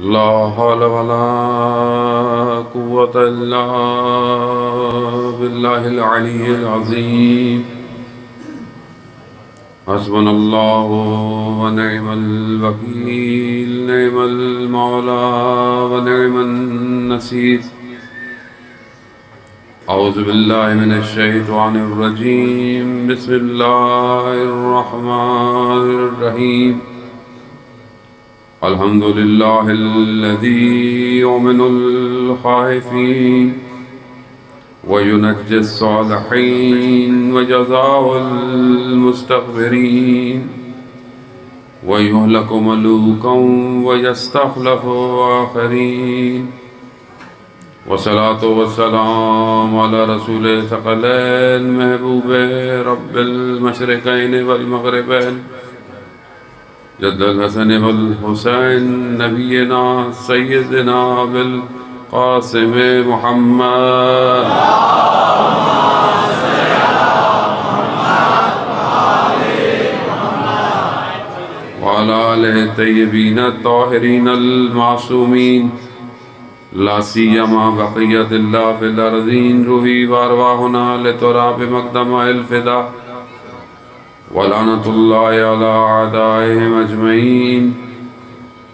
لا حول ولا قوة إلا بالله العلي العظيم. حسبنا الله ونعم الوكيل، نعم المولى ونعم النصير. أعوذ بالله من الشيطان الرجيم. بسم الله الرحمن الرحيم. الحمد لله الذي يؤمن الخائفين وينجي الصالحين وجزاء المستغفرين ويهلك ملوكا ويستخلف آخرين. والصلاة والسلام على رسول ثقلين محبوب رب المشرقين والمغربين جد الحسن والحسين نبينا سيدنا بالقاسم محمد وعلى آله الطيبين الطاهرين المعصومين، لا سيما بقية الله في الأرضين. روحي وأرواحنا لتراب مقدم الفداء، ولعنة الله على أعدائهم أجمعين.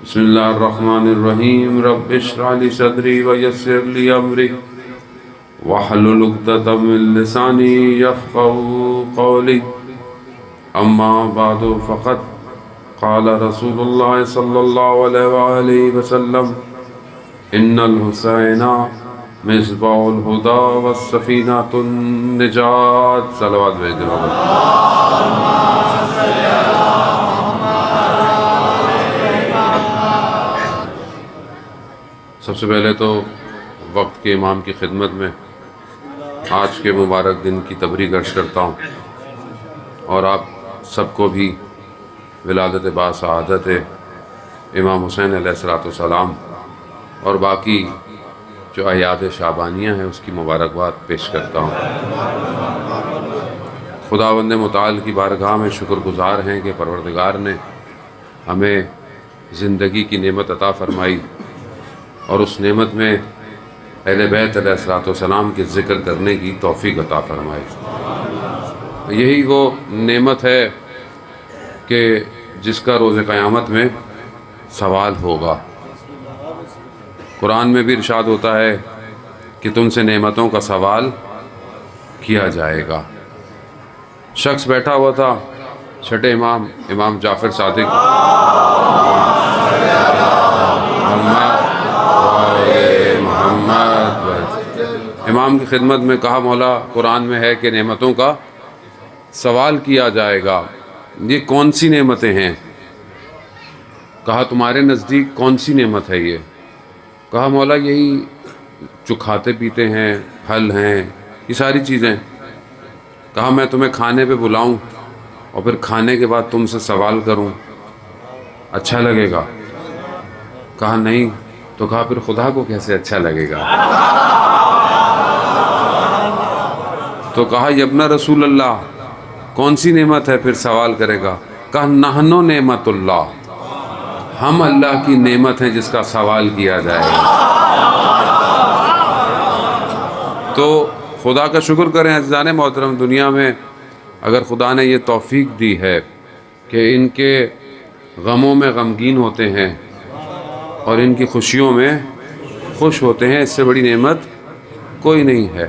بسم الله الرحمن الرحيم. رب اشرح لي صدري ويسر لي أمري واحلل عقدة من لساني يفقهوا قولي. أما بعد، فقد قال رسول الله صلى الله عليه وآله وسلم: إن الحسين مصباح الهدى والسفينة النجاة. صلوات بھیجو. سب سے پہلے تو وقت کے امام کی خدمت میں آج کے مبارک دن کی تبریک عرض کرتا ہوں، اور آپ سب کو بھی ولادت باسعادت امام حسین علیہ السلام اور باقی جو اعیاد شعبانیہ ہیں اس کی مبارکباد پیش کرتا ہوں۔ خداوند متعال کی بارگاہ میں شکر گزار ہیں کہ پروردگار نے ہمیں زندگی کی نعمت عطا فرمائی، اور اس نعمت میں اہل بیت علیہ السلام کے ذکر کرنے کی توفیق عطا فرمائی۔ یہی وہ نعمت ہے کہ جس کا روز قیامت میں سوال ہوگا۔ قرآن میں بھی ارشاد ہوتا ہے کہ تم سے نعمتوں کا سوال کیا جائے گا۔ شخص بیٹھا ہوا تھا، چھٹے امام جعفر صادق امام کی خدمت میں کہا، مولا قرآن میں ہے کہ نعمتوں کا سوال کیا جائے گا، یہ کون سی نعمتیں ہیں؟ کہا تمہارے نزدیک کون سی نعمت ہے یہ؟ کہا مولا یہی جو کھاتے پیتے ہیں، پھل ہیں، یہ ساری چیزیں۔ کہا میں تمہیں کھانے پہ بلاؤں اور پھر کھانے کے بعد تم سے سوال کروں، اچھا لگے گا؟ کہا نہیں۔ تو کہا پھر خدا کو کیسے اچھا لگے گا؟ تو کہا یبن رسول اللہ کون سی نعمت ہے پھر سوال کرے گا؟ کہا نحنو نعمت اللہ، ہم اللہ کی نعمت ہیں جس کا سوال کیا جائے گا۔ تو خدا کا شکر کریں عزیزان محترم، دنیا میں اگر خدا نے یہ توفیق دی ہے کہ ان کے غموں میں غمگین ہوتے ہیں اور ان کی خوشیوں میں خوش ہوتے ہیں، اس سے بڑی نعمت کوئی نہیں ہے۔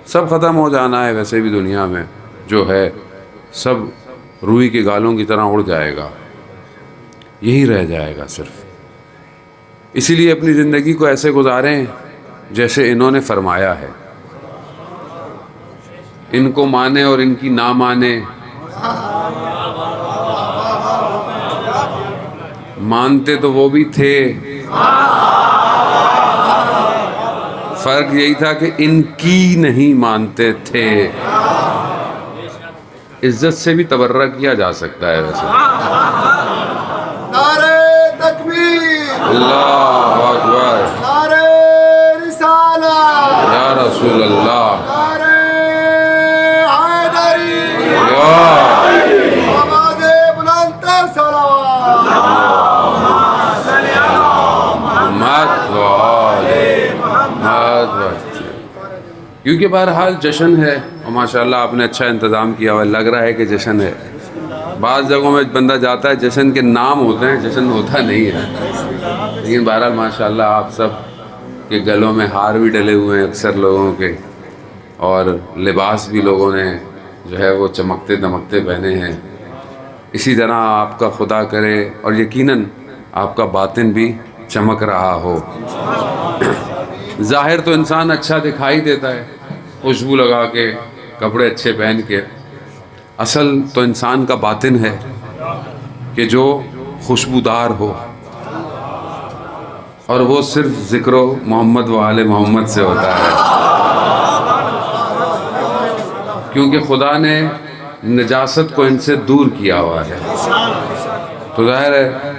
سب ختم ہو جانا ہے، ویسے بھی دنیا میں جو ہے سب روئی کے گالوں کی طرح اڑ جائے گا، یہی رہ جائے گا صرف۔ اسی لیے اپنی زندگی کو ایسے گزاریں جیسے انہوں نے فرمایا ہے۔ ان کو مانے اور ان کی نہ مانے، مانتے تو وہ بھی تھے، فرق یہی تھا کہ ان کی نہیں مانتے تھے۔ عزت سے بھی تبرہ کیا جا سکتا ہے ویسے۔ نعرہ تکبیر، اللہ اکبر، نعرہ رسالت، یا رسول اللہ، نعرہ حیدری، یا آواز بلند تر صلوات۔ کیونکہ بہرحال جشن ہے اور ماشاءاللہ آپ نے اچھا انتظام کیا ہوا ہے، لگ رہا ہے کہ جشن ہے. بعض جگہوں میں بندہ جاتا ہے جشن کے نام ہوتے ہیں، جشن ہوتا نہیں ہے. لیکن بہرحال ماشاءاللہ آپ سب کے گلوں میں ہار بھی ڈلے ہوئے ہیں اکثر لوگوں کے، اور لباس بھی لوگوں نے جو ہے وہ چمکتے دمکتے پہنے ہیں. اسی طرح آپ کا خدا کرے اور یقیناً آپ کا باطن بھی چمک رہا ہو. ظاہر تو انسان اچھا دکھائی دیتا ہے خوشبو لگا کے، کپڑے اچھے پہن کے، اصل تو انسان کا باطن ہے کہ جو خوشبودار ہو، اور وہ صرف ذکر و محمد و آل محمد سے ہوتا ہے. کیونکہ خدا نے نجاست کو ان سے دور کیا ہوا ہے. تو ظاہر ہے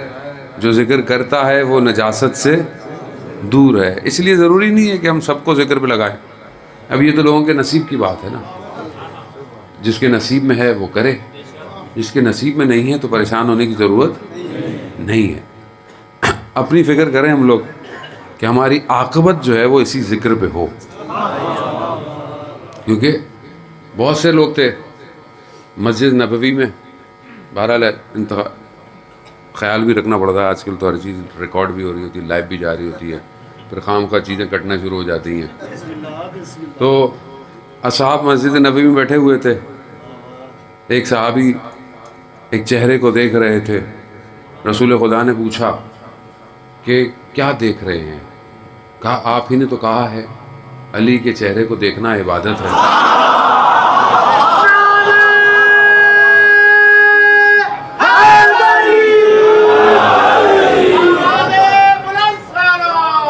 جو ذکر کرتا ہے وہ نجاست سے دور ہے. اس لیے ضروری نہیں ہے کہ ہم سب کو ذکر پہ لگائیں. اب یہ تو لوگوں کے نصیب کی بات ہے نا، جس کے نصیب میں ہے وہ کرے، جس کے نصیب میں نہیں ہے تو پریشان ہونے کی ضرورت نہیں ہے. اپنی فکر کریں ہم لوگ کہ ہماری عاقبت جو ہے وہ اسی ذکر پہ ہو. کیونکہ بہت سے لوگ تھے مسجد نبوی میں، بہرحال خیال بھی رکھنا پڑتا ہے، آج کل تو ہر چیز ریکارڈ بھی ہو رہی ہوتی ہے، لائیو بھی جاری ہوتی ہے، پھر خام خواہ چیزیں کٹنا شروع ہو جاتی ہیں. تو اصحاب مسجد نبوی میں بیٹھے ہوئے تھے. ایک صحابی ایک چہرے کو دیکھ رہے تھے. رسول خدا نے پوچھا کہ کیا دیکھ رہے ہیں؟ کہا آپ ہی نے تو کہا ہے علی کے چہرے کو دیکھنا عبادت ہے.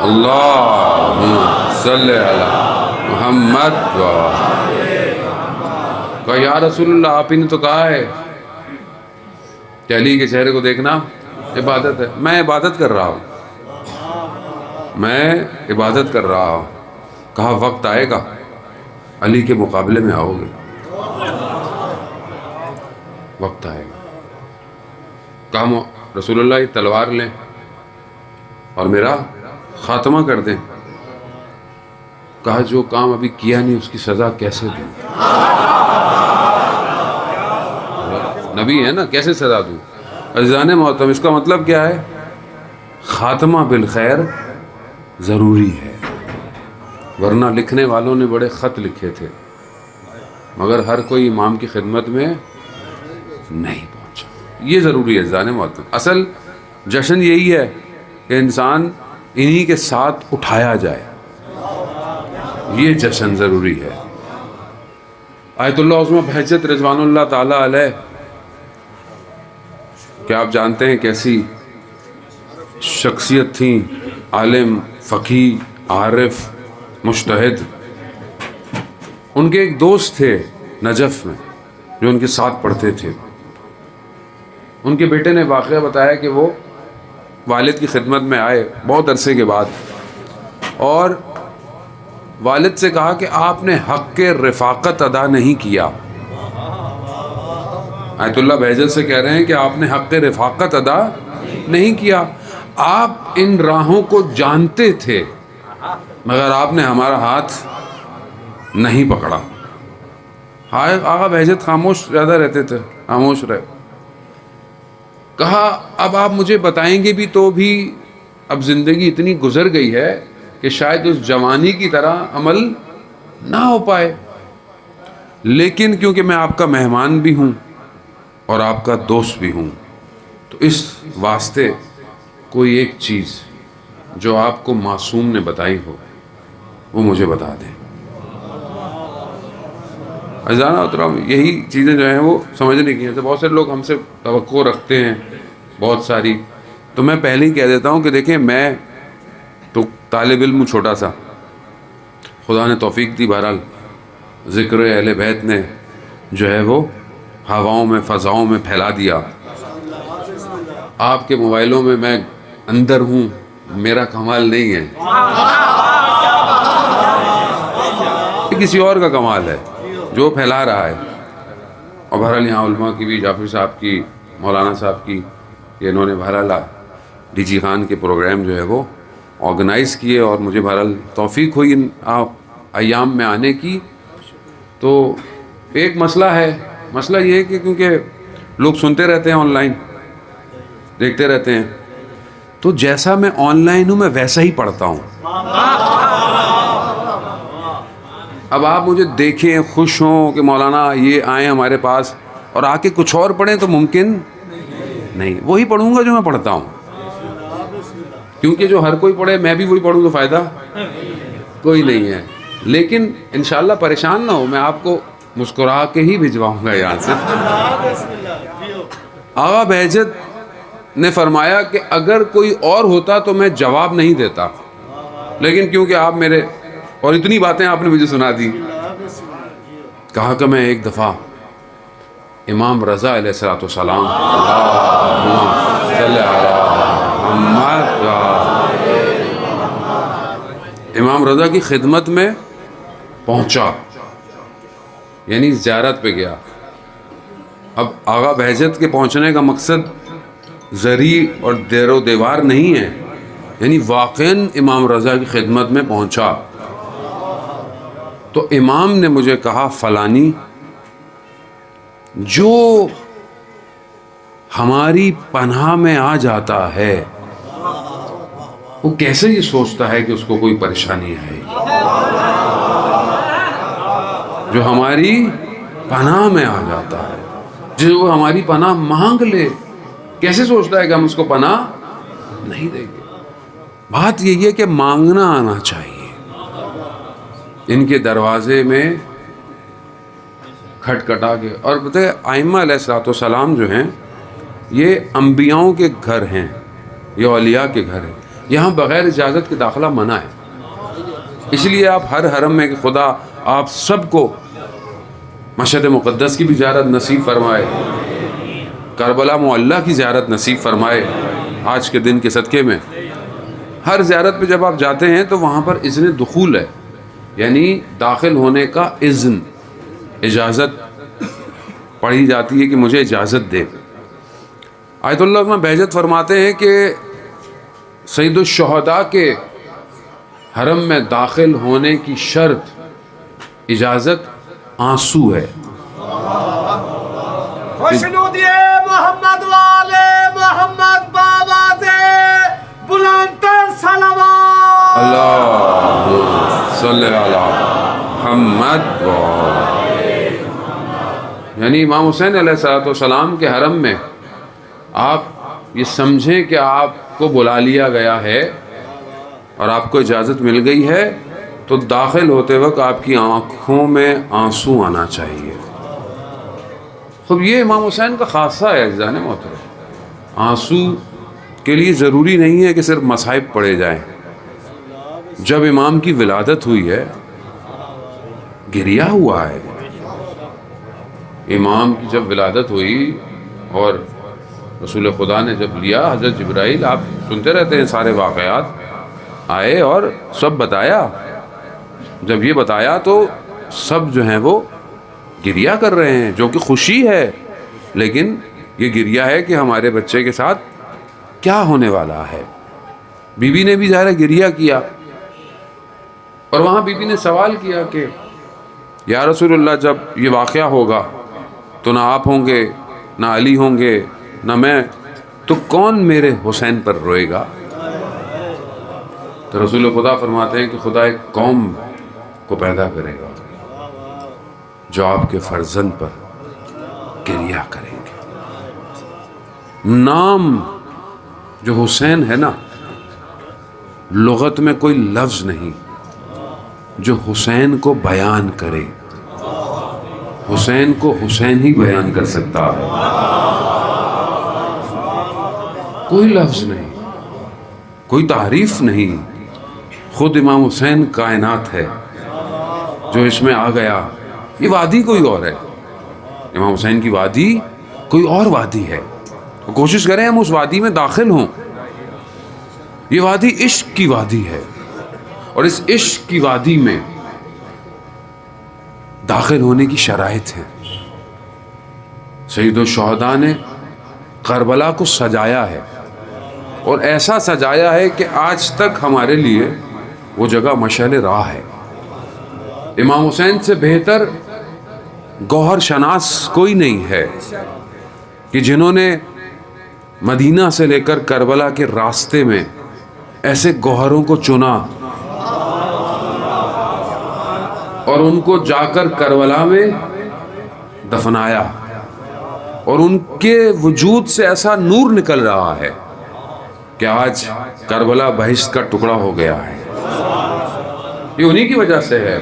اللہم صلی علی محمد کہا یا رسول اللہ آپ ہی نے تو کہا ہے کہ علی کے چہرے کو دیکھنا عبادت ہے. میں عبادت کر رہا ہوں، میں عبادت کر رہا ہوں. کہا وقت آئے گا علی کے مقابلے میں آؤ گے، وقت آئے گا. کہا رسول اللہ یہ تلوار لیں اور میرا خاتمہ کر دیں. کہا جو کام ابھی کیا نہیں اس کی سزا کیسے دوں؟ نبی ہے نا، کیسے سزا دوں؟ عزیزان محترم، اس کا مطلب کیا ہے؟ خاتمہ بالخیر ضروری ہے. ورنہ لکھنے والوں نے بڑے خط لکھے تھے مگر ہر کوئی امام کی خدمت میں نہیں پہنچا. یہ ضروری ہے عزیزان محترم. اصل جشن یہی ہے کہ انسان انہی کے ساتھ اٹھایا جائے، یہ جشن ضروری ہے. آیت اللہ عظمہ بہجت رضوان اللہ تعالیٰ علیہ، کیا آپ جانتے ہیں کیسی شخصیت تھیں؟ عالم، فقیہ، عارف، مجتہد. ان کے ایک دوست تھے نجف میں جو ان کے ساتھ پڑھتے تھے. ان کے بیٹے نے واقعہ بتایا کہ وہ والد کی خدمت میں آئے بہت عرصے کے بعد، اور والد سے کہا کہ آپ نے حق رفاقت ادا نہیں کیا. آیت اللہ بہجت سے کہہ رہے ہیں کہ آپ نے حق رفاقت ادا نہیں کیا. آپ ان راہوں کو جانتے تھے مگر آپ نے ہمارا ہاتھ نہیں پکڑا. آقا بہجت خاموش زیادہ رہتے تھے، خاموش رہے. کہا اب آپ مجھے بتائیں گے بھی تو بھی اب زندگی اتنی گزر گئی ہے کہ شاید اس جوانی کی طرح عمل نہ ہو پائے، لیکن کیونکہ میں آپ کا مہمان بھی ہوں اور آپ کا دوست بھی ہوں تو اس واسطے کوئی ایک چیز جو آپ کو معصوم نے بتائی ہو وہ مجھے بتا دیں. عزیزانہ محترم، یہی چیزیں جو ہیں وہ سمجھنے کی ہیں. بہت سے لوگ ہم سے توقع رکھتے ہیں بہت ساری، تو میں پہلے ہی کہہ دیتا ہوں کہ دیکھیں میں تو طالب علم ہوں چھوٹا سا، خدا نے توفیق دی، بہرحال ذکر اہل بیت نے جو ہے وہ ہواؤں میں فضاؤں میں پھیلا دیا. آپ کے موبائلوں میں میں اندر ہوں، میرا کمال نہیں ہے، یہ کسی اور کا کمال ہے جو پھیلا رہا ہے. اور بہرحال یہاں علماء کی بھی، جعفر صاحب کی، مولانا صاحب کی، کہ انہوں نے بہرحال ڈی جی خان کے پروگرام جو ہے وہ آرگنائز کیے، اور مجھے بہرحال توفیق ہوئی ایام میں آنے کی. تو ایک مسئلہ یہ ہے کہ کیونکہ لوگ سنتے رہتے ہیں آن لائن، دیکھتے رہتے ہیں، تو جیسا میں آن لائن ہوں میں ویسا ہی پڑھتا ہوں. اب آپ مجھے دیکھیں، خوش ہوں کہ مولانا یہ آئیں ہمارے پاس اور آ کے کچھ اور پڑھیں تو ممکن نہیں. وہی پڑھوں گا جو میں پڑھتا ہوں، کیونکہ جو ہر کوئی پڑھے میں بھی وہی پڑھوں تو فائدہ کوئی نہیں ہے. لیکن انشاءاللہ پریشان نہ ہو، میں آپ کو مسکرا کے ہی بھجواؤں گا یہاں سے. آغا بہجت نے فرمایا کہ اگر کوئی اور ہوتا تو میں جواب نہیں دیتا، لیکن کیونکہ آپ میرے اور اتنی باتیں آپ نے مجھے سنا دی، کہا کہ میں ایک دفعہ امام رضا علیہ الصلوۃ والسلام امام رضا کی خدمت میں پہنچا، یعنی زیارت پہ گیا. اب آغا بہجت کے پہنچنے کا مقصد زری اور دیر و دیوار نہیں ہے، یعنی واقعاً امام رضا کی خدمت میں پہنچا. تو امام نے مجھے کہا فلانی جو ہماری پناہ میں آ جاتا ہے وہ کیسے یہ سوچتا ہے کہ اس کو کوئی پریشانی ہے. جو ہماری پناہ میں آ جاتا ہے، جو ہماری پناہ مانگ لے، کیسے سوچتا ہے کہ ہم اس کو پناہ نہیں دیں گے. بات یہی ہے کہ مانگنا آنا چاہیے. ان کے دروازے میں کھٹکھٹا کے، اور بتائے ائمہ علیہ الصلوۃ والسلام جو ہیں یہ انبیاؤں کے گھر ہیں، یہ اولیاء کے گھر ہیں. یہاں بغیر اجازت کے داخلہ منع ہے. اس لیے آپ ہر حرم میں کہ خدا آپ سب کو مشہد مقدس کی بھی زیارت نصیب فرمائے، کربلا معلیٰ کی زیارت نصیب فرمائے آج کے دن کے صدقے میں. ہر زیارت پہ جب آپ جاتے ہیں تو وہاں پر اذن دخول ہے، یعنی داخل ہونے کا اذن، اجازت پڑھی جاتی ہے کہ مجھے اجازت دے. آیت اللہ میں بہجت فرماتے ہیں کہ سید الشہداء کے حرم میں داخل ہونے کی شرط اجازت آنسو ہے. خوشنودی محمد والے محمد بابا سے بلندتر صلوات. اللہ صلی علی محمد. یعنی امام حسین علیہ الصلوۃ والسلام کے حرم میں آپ یہ سمجھیں کہ آپ کو بلا لیا گیا ہے اور آپ کو اجازت مل گئی ہے، تو داخل ہوتے وقت آپ کی آنکھوں میں آنسو آنا چاہیے. خب یہ امام حسین کا خاصہ ہے عزیزان محترم. آنسو کے لیے ضروری نہیں ہے کہ صرف مصائب پڑھے جائیں. جب امام کی ولادت ہوئی ہے گریا ہوا ہے. امام کی جب ولادت ہوئی اور رسول خدا نے جب لیا، حضرت جبرائیل، آپ سنتے رہتے ہیں سارے واقعات، آئے اور سب بتایا. جب یہ بتایا تو سب جو ہیں وہ گریا کر رہے ہیں، جو کہ خوشی ہے، لیکن یہ گریا ہے کہ ہمارے بچے کے ساتھ کیا ہونے والا ہے. بی بی نے بھی ظاہر گریا کیا، اور وہاں بی بی نے سوال کیا کہ یا رسول اللہ جب یہ واقعہ ہوگا تو نہ آپ ہوں گے، نہ علی ہوں گے، نہ میں، تو کون میرے حسین پر روئے گا؟ تو رسول خدا فرماتے ہیں کہ خدا ایک قوم کو پیدا کرے گا جو آپ کے فرزند پر گریہ کریں گے. نام جو حسین ہے نا، لغت میں کوئی لفظ نہیں جو حسین کو بیان کرے. حسین کو حسین ہی بیان کر سکتا ہے، کوئی لفظ نہیں، کوئی تعریف نہیں. خود امام حسین کائنات ہے جو اس میں آ گیا. یہ وادی کوئی اور ہے، امام حسین کی وادی کوئی اور وادی ہے. کوشش کریں ہم اس وادی میں داخل ہوں. یہ وادی عشق کی وادی ہے، اور اس عشق کی وادی میں داخل ہونے کی شرائط ہیں. سید الشہداء نے کربلا کو سجایا ہے، اور ایسا سجایا ہے کہ آج تک ہمارے لیے وہ جگہ مشعل راہ ہے. امام حسین سے بہتر گوہر شناس کوئی نہیں ہے کہ جنہوں نے مدینہ سے لے کر کربلا کے راستے میں ایسے گوہروں کو چنا اور ان کو جا کر کربلا میں دفنایا، اور ان کے وجود سے ایسا نور نکل رہا ہے کہ آج کربلا بہشت کا ٹکڑا ہو گیا ہے۔ یہ انہی کی وجہ سے ہے۔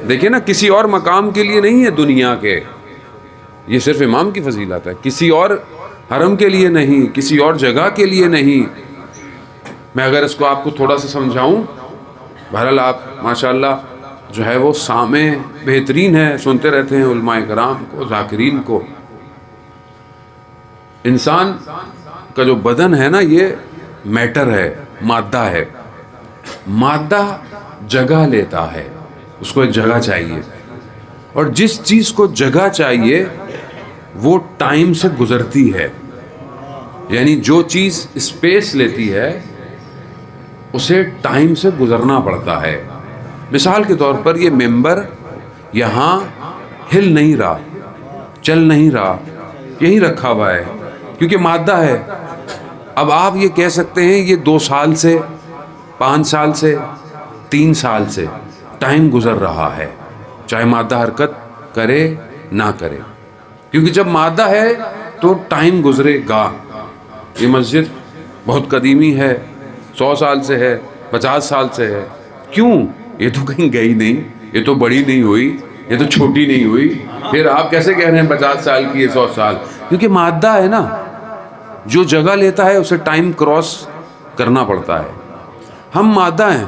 دیکھیں نا، کسی اور مقام کے لیے نہیں ہے دنیا کے، یہ صرف امام کی فضیلت ہے، کسی اور حرم کے لیے نہیں، کسی اور جگہ کے لیے نہیں۔ میں اگر اس کو آپ کو تھوڑا سا سمجھاؤں، بہرحال آپ ماشاءاللہ جو ہے وہ سامع بہترین ہے، سنتے رہتے ہیں علماء کرام کو، ذاکرین کو۔ انسان کا جو بدن ہے نا، یہ میٹر ہے، مادہ ہے۔ مادہ جگہ لیتا ہے، اس کو ایک جگہ چاہیے، اور جس چیز کو جگہ چاہیے وہ ٹائم سے گزرتی ہے۔ یعنی جو چیز اسپیس لیتی ہے اسے ٹائم سے گزرنا پڑتا ہے۔ مثال کے طور پر یہ ممبر یہاں ہل نہیں رہا، چل نہیں رہا، یہیں رکھا ہوا ہے کیونکہ مادہ ہے۔ اب آپ یہ کہہ سکتے ہیں یہ 2 سال سے، 5 سال سے، 3 سال سے ٹائم گزر رہا ہے، چاہے مادہ حرکت کرے نہ کرے، کیونکہ جب مادہ ہے تو ٹائم گزرے گا۔ یہ مسجد بہت قدیمی ہے، 100 سال سے ہے، 50 سال سے ہے۔ کیوں؟ یہ تو کہیں گئی نہیں، یہ تو بڑی نہیں ہوئی، یہ تو چھوٹی نہیں ہوئی، پھر آپ کیسے کہہ رہے ہیں 50 سال کی ہے 100 سال؟ کیونکہ مادہ ہے نا، جو جگہ لیتا ہے اسے ٹائم کراس کرنا پڑتا ہے۔ ہم مادہ ہیں،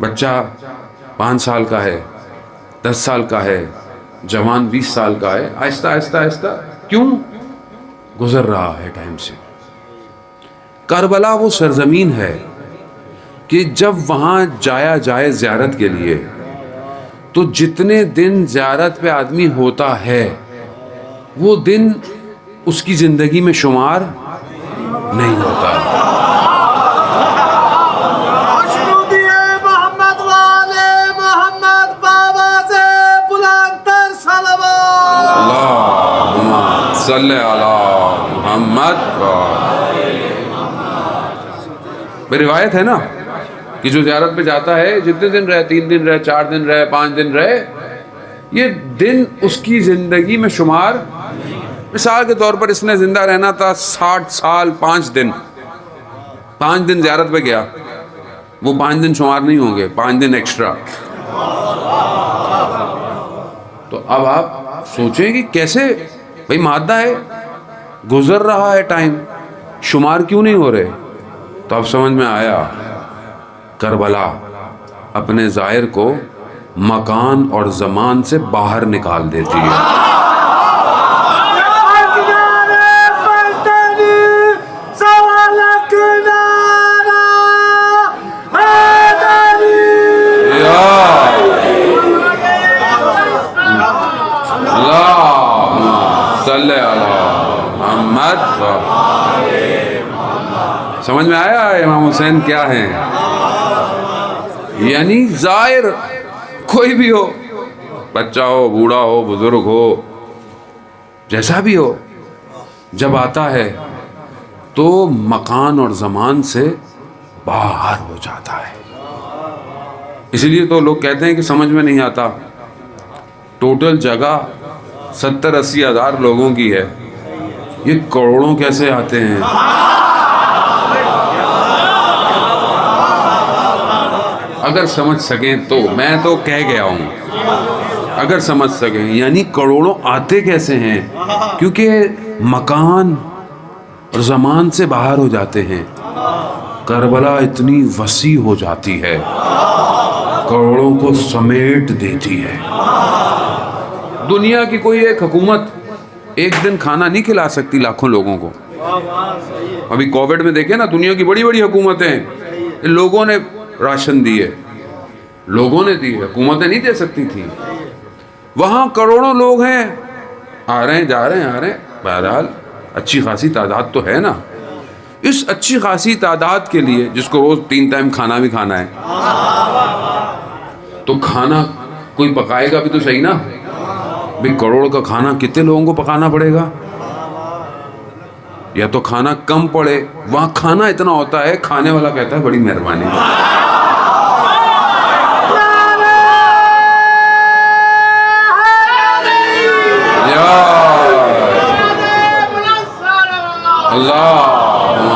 بچہ 5 سال کا ہے، 10 سال کا ہے، جوان 20 سال کا ہے، آہستہ آہستہ آہستہ کیوں گزر رہا ہے ٹائم سے۔ کربلا وہ سرزمین ہے کہ جب وہاں جایا جائے زیارت کے لیے تو جتنے دن زیارت پہ آدمی ہوتا ہے وہ دن اس کی زندگی میں شمار نہیں ہوتا۔ محمد والے محمد بابا سے بلند تر صلوات۔ اللہم صلی علی محمد۔ روایت ہے نا کہ جو زیارت پہ جاتا ہے جتنے دن رہے، 3 دن رہے، 4 دن رہے، 5 دن رہے، یہ دن اس کی زندگی میں شمار۔ مثال کے طور پر اس نے زندہ رہنا تھا 60 سال 5 دن، 5 دن زیارت پہ گیا، وہ 5 دن شمار نہیں ہوں گے، 5 دن ایکسٹرا۔ تو اب آپ سوچیں کہ کیسے، بھئی مادہ ہے، گزر رہا ہے ٹائم، شمار کیوں نہیں ہو رہے؟ تو اب سمجھ میں آیا، کربلا اپنے ظاہر کو مکان اور زمان سے باہر نکال دیتی ہے۔ صلی اللہ محمد۔ سمجھ میں آیا امام حسین کیا ہیں؟ یعنی ظاہر کوئی بھی ہو، بچہ ہو، بوڑھا ہو، بزرگ ہو، جیسا بھی ہو، جب آتا ہے تو مکان اور زمان سے باہر ہو جاتا ہے۔ اسی لیے تو لوگ کہتے ہیں کہ سمجھ میں نہیں آتا، ٹوٹل جگہ 70-80 ہزار لوگوں کی ہے، یہ کروڑوں کیسے آتے ہیں؟ اگر سمجھ سکیں تو، میں تو کہہ گیا ہوں، اگر سمجھ سکیں یعنی کروڑوں آتے کیسے ہیں؟ کیونکہ مکان اور زمان سے باہر ہو جاتے ہیں۔ کربلا اتنی وسیع ہو جاتی ہے، کروڑوں کو سمیٹ دیتی ہے۔ دنیا کی کوئی ایک حکومت ایک دن کھانا نہیں کھلا سکتی لاکھوں لوگوں کو۔ ابھی کووڈ میں دیکھیں نا، دنیا کی بڑی بڑی حکومتیں، لوگوں نے راشن دیے، لوگوں نے دی، حکومتیں نہیں دے سکتی تھیں۔ وہاں کروڑوں لوگ ہیں، آ رہے ہیں، جا رہے ہیں، آ رہے ہیں، بہرحال اچھی خاصی تعداد تو ہے نا۔ اس اچھی خاصی تعداد کے لیے، جس کو روز 3 ٹائم کھانا بھی کھانا ہے، تو کھانا کوئی پکائے گا بھی تو صحیح نا بھئی، کروڑ کا کھانا کتنے لوگوں کو پکانا پڑے گا؟ یا تو کھانا کم پڑے، وہاں کھانا اتنا ہوتا ہے کھانے والا کہتا ہے بڑی مہربانی، اللہم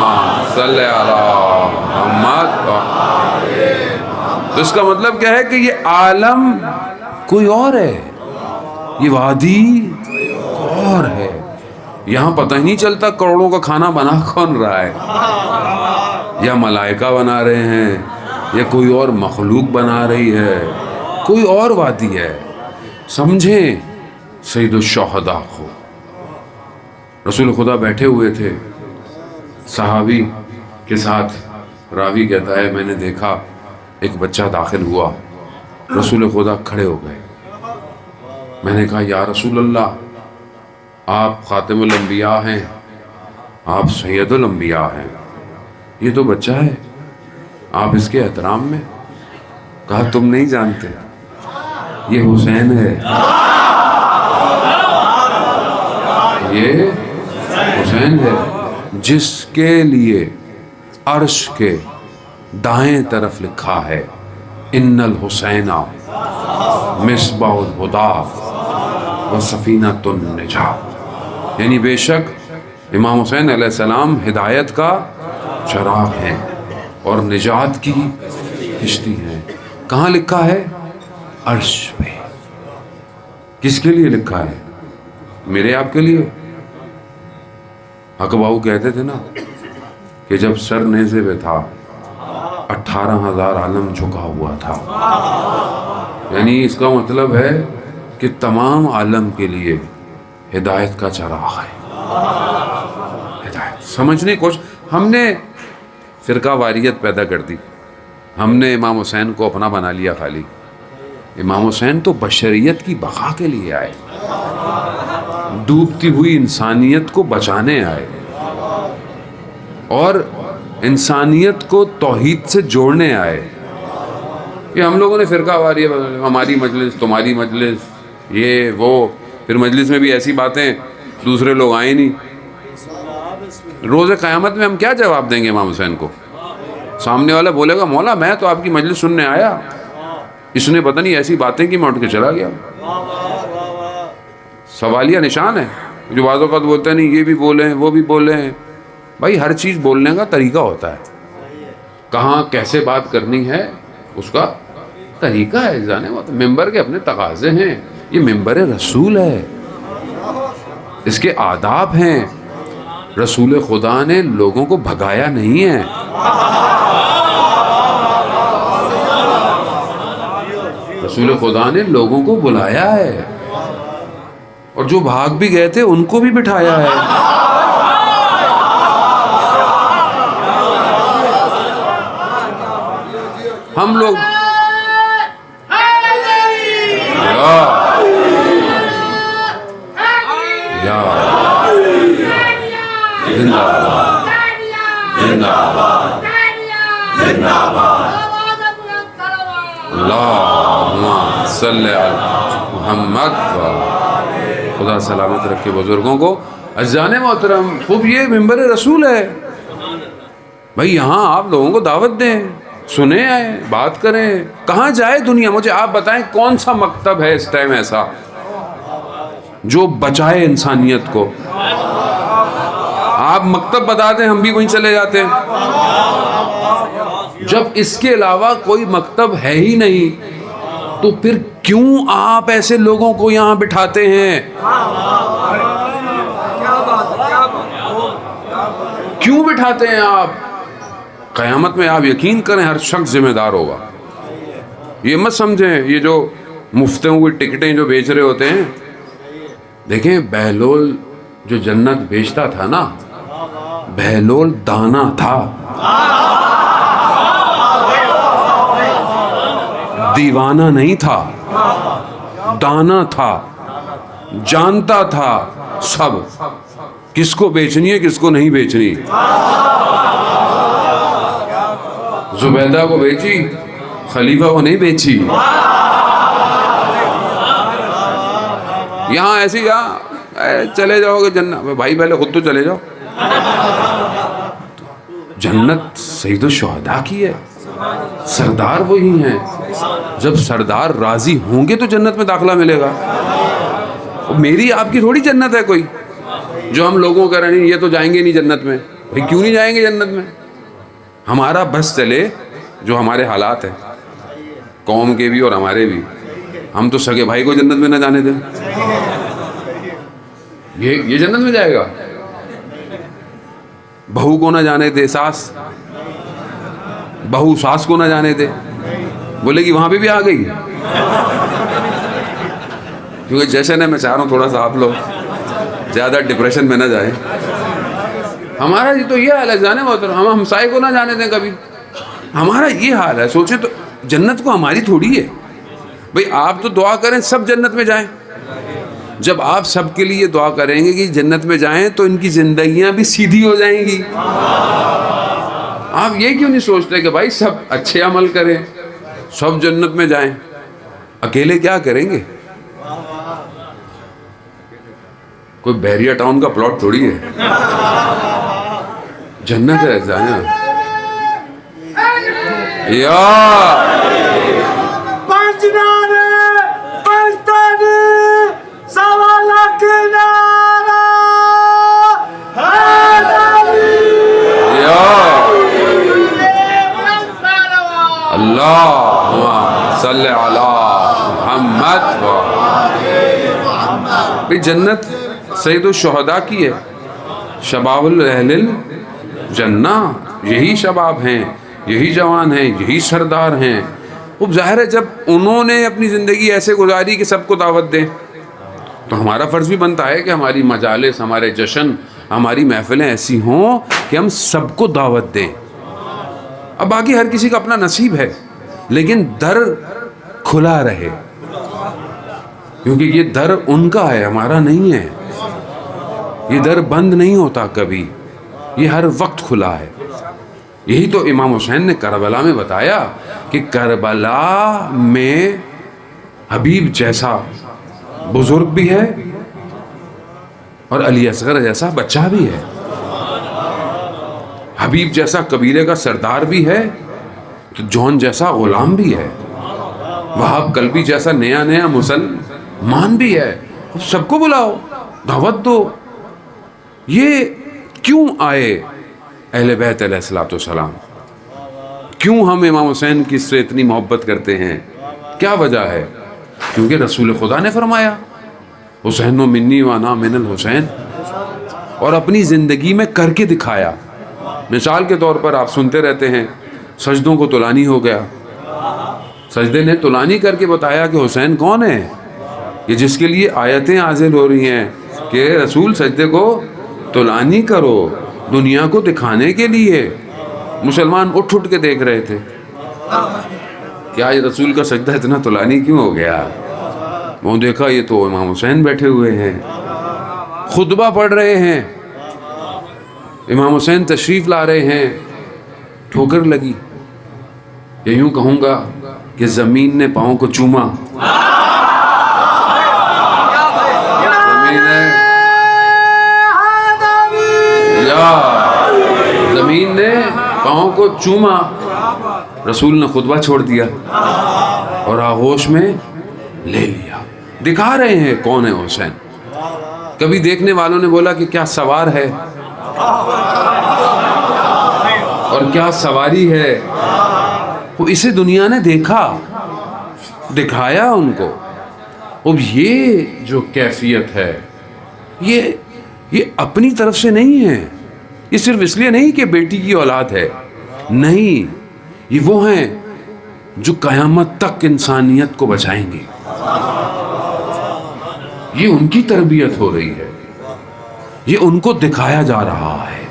صلی علی محمد۔ تو اس کا مطلب کیا ہے کہ یہ عالم کوئی اور ہے، یہ وادی اور ہے، یہاں پتہ ہی نہیں چلتا کروڑوں کا کھانا بنا کون رہا ہے، یا ملائکہ بنا رہے ہیں یا کوئی اور مخلوق بنا رہی ہے، کوئی اور وادی ہے۔ سمجھیں سید الشہداء کو، رسول خدا بیٹھے ہوئے تھے صحابی کے ساتھ، راوی کہتا ہے میں نے دیکھا ایک بچہ داخل ہوا، رسول خدا کھڑے ہو گئے، میں نے کہا یا رسول اللہ آپ خاتم الانبیاء ہیں، آپ سید الانبیاء ہیں، یہ تو بچہ ہے، آپ اس کے احترام میں؟ کہا تم نہیں جانتے، یہ حسین ہے، یہ حسین ہے جس کے لیے عرش کے دائیں طرف لکھا ہے ان الحسین مصباح الہدی و سفینۃ النجات، یعنی بے شک امام حسین علیہ السلام ہدایت کا چراغ ہیں اور نجات کی کشتی ہیں۔ کہاں لکھا ہے؟ عرش پہ۔ کس کے لیے لکھا ہے؟ میرے آپ کے لیے۔ حق بہو کہتے تھے نا کہ جب سر نیزے پہ تھا 18,000 عالم جھکا ہوا تھا، یعنی اس کا مطلب ہے کہ تمام عالم کے لیے ہدایت کا چراغ ہے۔ ہدایت سمجھنے کوشش، ہم نے فرقہ واریت پیدا کر دی، ہم نے امام حسین کو اپنا بنا لیا خالی۔ امام حسین تو بشریت کی بقا کے لیے آئے، ڈوبتی ہوئی انسانیت کو بچانے آئے اور انسانیت کو توحید سے جوڑنے آئے۔ یہ ہم لوگوں نے فرقہ واریت، ہماری مجلس تمہاری مجلس، یہ وہ، پھر مجلس میں بھی ایسی باتیں دوسرے لوگ آئے نہیں۔ روز قیامت میں ہم کیا جواب دیں گے امام حسین کو؟ سامنے والا بولے گا مولا میں تو آپ کی مجلس سننے آیا، اس نے پتہ نہیں ایسی باتیں کی میں اٹھ کے چلا گیا۔ سوالیہ نشان ہے۔ جو بعض اوقات بولتے ہیں نہیں یہ بھی بولیں وہ بھی بولیں، بھائی ہر چیز بولنے کا طریقہ ہوتا ہے، کہاں کیسے بات کرنی ہے اس کا طریقہ ہے، جانے ممبر کے اپنے تقاضے ہیں، یہ ممبر رسول ہے، اس کے آداب ہیں۔ رسول خدا نے لوگوں کو بھگایا نہیں ہے، رسول خدا نے لوگوں کو بلایا ہے، اور جو بھاگ بھی گئے تھے ان کو بھی بٹھایا ہے۔ ہم لوگ یا زندہ باد زندہ باد زندہ باد، اللہم صلی علی محمد۔ خدا سلامت رکھے بزرگوں کو۔ عزیزان محترم، خوب یہ ممبر رسول ہے بھائی، یہاں آپ لوگوں کو دعوت دیں، سنیں، آئے بات کریں۔ کہاں جائے دنیا؟ مجھے آپ بتائیں کون سا مکتب ہے اس ٹائم ایسا جو بچائے انسانیت کو؟ آپ مکتب بتا دیں ہم بھی وہیں چلے جاتے ہیں۔ جب اس کے علاوہ کوئی مکتب ہے ہی نہیں تو پھر کیوں آپ ایسے لوگوں کو یہاں بٹھاتے ہیں؟ کیوں بٹھاتے ہیں آپ؟ قیامت میں آپ یقین کریں ہر شخص ذمہ دار ہوگا۔ یہ مت سمجھیں یہ جو مفتوں کی ٹکٹیں جو بیچ رہے ہوتے ہیں، دیکھیں بہلول جو جنت بیچتا تھا نا، بہلول دانا تھا، دیوانہ نہیں تھا، دانا تھا، جانتا تھا سب کس کو بیچنی ہے کس کو نہیں بیچنی۔ زبیدہ کو بیچی، خلیفہ کو نہیں بیچی۔ یہاں ایسے ہی چلے جاؤ گے جنت، بھائی پہلے خود تو چلے جاؤ. جنت سید الشہداء کی ہے، سردار وہی ہیں. جب سردار راضی ہوں گے تو جنت میں داخلہ ملے گا. میری آپ کی تھوڑی جنت ہے کوئی جو ہم لوگوں کہہ رہے ہیں یہ تو جائیں گے نہیں جنت میں. بھائی کیوں نہیں جائیں گے جنت میں؟ ہمارا بس چلے جو ہمارے حالات ہیں قوم کے بھی اور ہمارے بھی. ہم تو سگے بھائی کو جنت میں نہ جانے دیں. یہ جنت میں جائے گا؟ بہو کو نہ جانے دے ساس، بہو ساس کو نہ جانے دے، بولے کہ وہاں پہ بھی آ گئی. کیونکہ جیسے میں چاہ رہا ہوں تھوڑا سا آپ لوگ زیادہ ڈپریشن میں نہ جائیں. ہمارا یہ تو یہ حال ہے جانے محترم، ہم ہمسائے کو نہ جانے دیں کبھی. ہمارا یہ حال ہے. سوچیں تو جنت کو ہماری تھوڑی ہے. بھئی آپ تو دعا کریں سب جنت میں جائیں. جب آپ سب کے لیے دعا کریں گے کہ جنت میں جائیں تو ان کی زندگیاں بھی سیدھی ہو جائیں گی. آپ یہ کیوں نہیں سوچتے کہ بھائی سب اچھے عمل کریں، سب جنت میں جائیں؟ اکیلے کیا کریں گے؟ کوئی بحریہ ٹاؤن کا پلاٹ تھوڑی ہے. جنت ہے جانا. یا اللہ صلی علی محمد. بھی جنت سید الشہداء کی ہے، شباب اہل الجنہ. یہی شباب ہیں، یہی جوان ہیں، یہی سردار ہیں. اب ظاہر ہے جب انہوں نے اپنی زندگی ایسے گزاری کہ سب کو دعوت دیں تو ہمارا فرض بھی بنتا ہے کہ ہماری مجالس، ہمارے جشن، ہماری محفلیں ایسی ہوں کہ ہم سب کو دعوت دیں. اب باقی ہر کسی کا اپنا نصیب ہے، لیکن در کھلا رہے، کیونکہ یہ در ان کا ہے، ہمارا نہیں ہے. یہ در بند نہیں ہوتا کبھی، یہ ہر وقت کھلا ہے. یہی تو امام حسین نے کربلا میں بتایا کہ کربلا میں حبیب جیسا بزرگ بھی ہے اور علی اصغر جیسا بچہ بھی ہے. حبیب جیسا قبیلے کا سردار بھی ہے تو جون جیسا غلام بھی ہے. وہاب قلبی جیسا نیا مسلمان بھی ہے. سب کو بلاؤ، دعوت دو. یہ کیوں آئے اہل بیت علیہ الصلوۃ والسلام؟ کیوں ہم امام حسین کی سے اتنی محبت کرتے ہیں؟ کیا وجہ ہے؟ کیونکہ رسول خدا نے فرمایا حسین و منی وانا من الحسین، اور اپنی زندگی میں کر کے دکھایا. مثال کے طور پر آپ سنتے رہتے ہیں سجدوں کو طولانی ہو گیا. سجدے نے طولانی کر کے بتایا کہ حسین کون ہے، کہ جس کے لیے آیتیں نازل ہو رہی ہیں کہ رسول سجدے کو طولانی کرو، دنیا کو دکھانے کے لیے. مسلمان اٹھ کے دیکھ رہے تھے کہ آج رسول کا سجدہ اتنا طولانی کیوں ہو گیا. وہ دیکھا یہ تو امام حسین بیٹھے ہوئے ہیں، خطبہ پڑھ رہے ہیں، امام حسین تشریف لا رہے ہیں. ٹھوکر لگی. یا یوں کہوں گا کہ زمین نے پاؤں کو چوما. زمین نے پاؤں کو چوما. رسول نے خطبہ چھوڑ دیا اور آغوش میں لے لیا. دکھا رہے ہیں کون ہے حسین. کبھی دیکھنے والوں نے بولا کہ کیا سوار ہے اور کیا سواری ہے. وہ اسے دنیا نے دیکھا، دکھایا ان کو. اب یہ جو کیفیت ہے یہ اپنی طرف سے نہیں ہے. یہ صرف اس لیے نہیں کہ بیٹی کی اولاد ہے، نہیں، یہ وہ ہیں جو قیامت تک انسانیت کو بچائیں گے. یہ ان کی تربیت ہو رہی ہے، یہ ان کو دکھایا جا رہا ہے.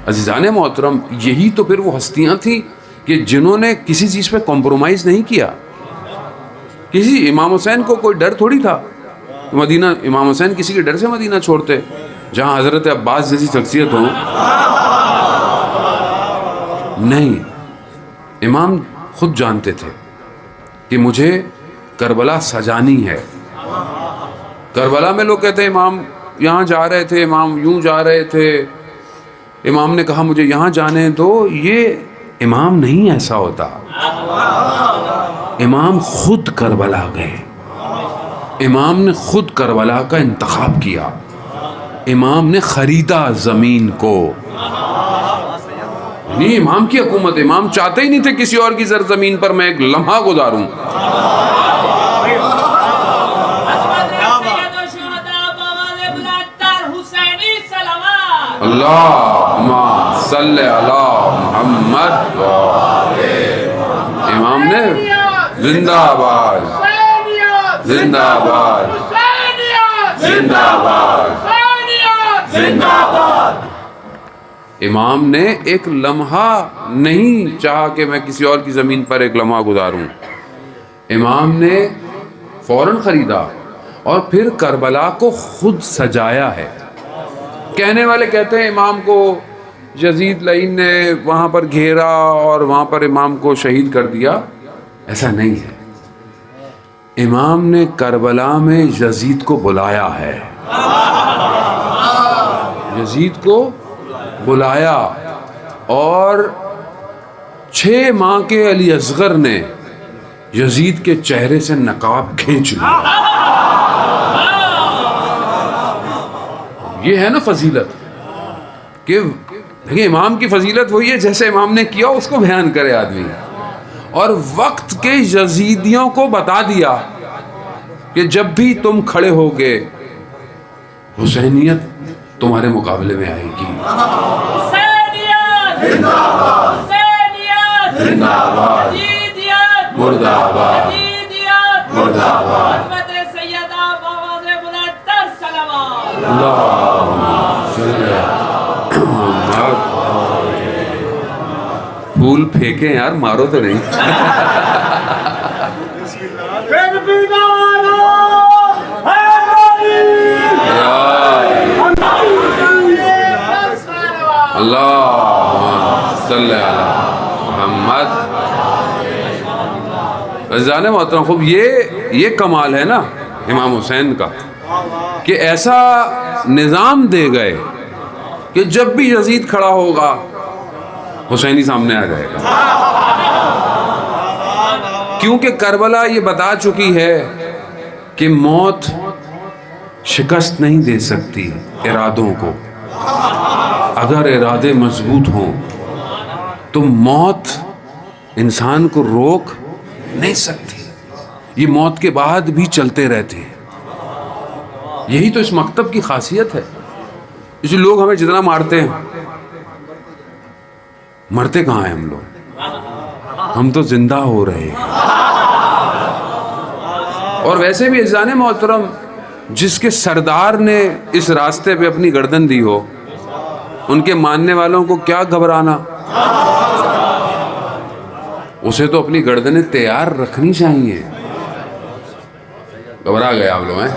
عزیزان محترم، یہی تو پھر وہ ہستیاں تھیں کہ جنہوں نے کسی چیز پہ کمپرومائز نہیں کیا. کسی امام حسین کو کوئی ڈر تھوڑی تھا مدینہ. امام حسین کسی کے ڈر سے مدینہ چھوڑتے جہاں حضرت عباس جیسی شخصیت ہو؟ نہیں. امام خود جانتے تھے کہ مجھے کربلا سجانی ہے. کربلا میں لوگ کہتے ہیں امام یہاں جا رہے تھے، امام یوں جا رہے تھے، امام نے کہا مجھے یہاں جانے دو. یہ امام نہیں ایسا ہوتا. امام خود کربلا گئے، امام نے خود کربلا کا انتخاب کیا، امام نے خریدا زمین کو. نہیں امام کی حکومت، امام چاہتے ہی نہیں تھے کسی اور کی زمین پر میں ایک لمحہ گزاروں. اللہم صلی علی محمد. امام نے زندہ آباد، زندہ آباد، زندہ آباد، زندہ آباد. امام نے ایک لمحہ نہیں چاہا کہ میں کسی اور کی زمین پر ایک لمحہ گزاروں. امام نے فوراً خریدا اور پھر کربلا کو خود سجایا ہے. کہنے والے کہتے ہیں امام کو یزید لعین نے وہاں پر گھیرا اور وہاں پر امام کو شہید کر دیا. ایسا نہیں ہے. امام نے کربلا میں یزید کو بلایا ہے، یزید کو بلایا، اور 6 ماہ کے علی اصغر نے یزید کے چہرے سے نقاب کھینچ لیا. یہ ہے نا فضیلت، کہ دیکھیں امام کی فضیلت وہی ہے جیسے امام نے کیا اس کو بیان کرے آدمی. اور وقت کے یزیدیوں کو بتا دیا کہ جب بھی تم کھڑے ہوگے حسینیت تمہارے مقابلے میں آئے گی. زندہ آباد، مردہ آباد، مردہ آباد. پھول پھینکیں یار، مارو تو نہیں. اللہ صلی علی محمد. عزیزان محترم، خوب یہ کمال ہے نا امام حسین کا کہ ایسا نظام دے گئے کہ جب بھی یزید کھڑا ہوگا حسینی سامنے آ جائے گا. کیونکہ کربلا یہ بتا چکی ہے کہ موت شکست نہیں دے سکتی ارادوں کو. اگر ارادے مضبوط ہوں تو موت انسان کو روک نہیں سکتی. یہ موت کے بعد بھی چلتے رہتے ہیں. یہی تو اس مکتب کی خاصیت ہے. اس لیے لوگ ہمیں جتنا مارتے ہیں، مرتے کہاں ہیں ہم لوگ؟ ہم تو زندہ ہو رہے ہیں. اور ویسے بھی عزیزان محترم، جس کے سردار نے اس راستے پہ اپنی گردن دی ہو، ان کے ماننے والوں کو کیا گھبرانا؟ اسے تو اپنی گردنیں تیار رکھنی چاہیے. گھبرا گئے آپ لوگ ہیں؟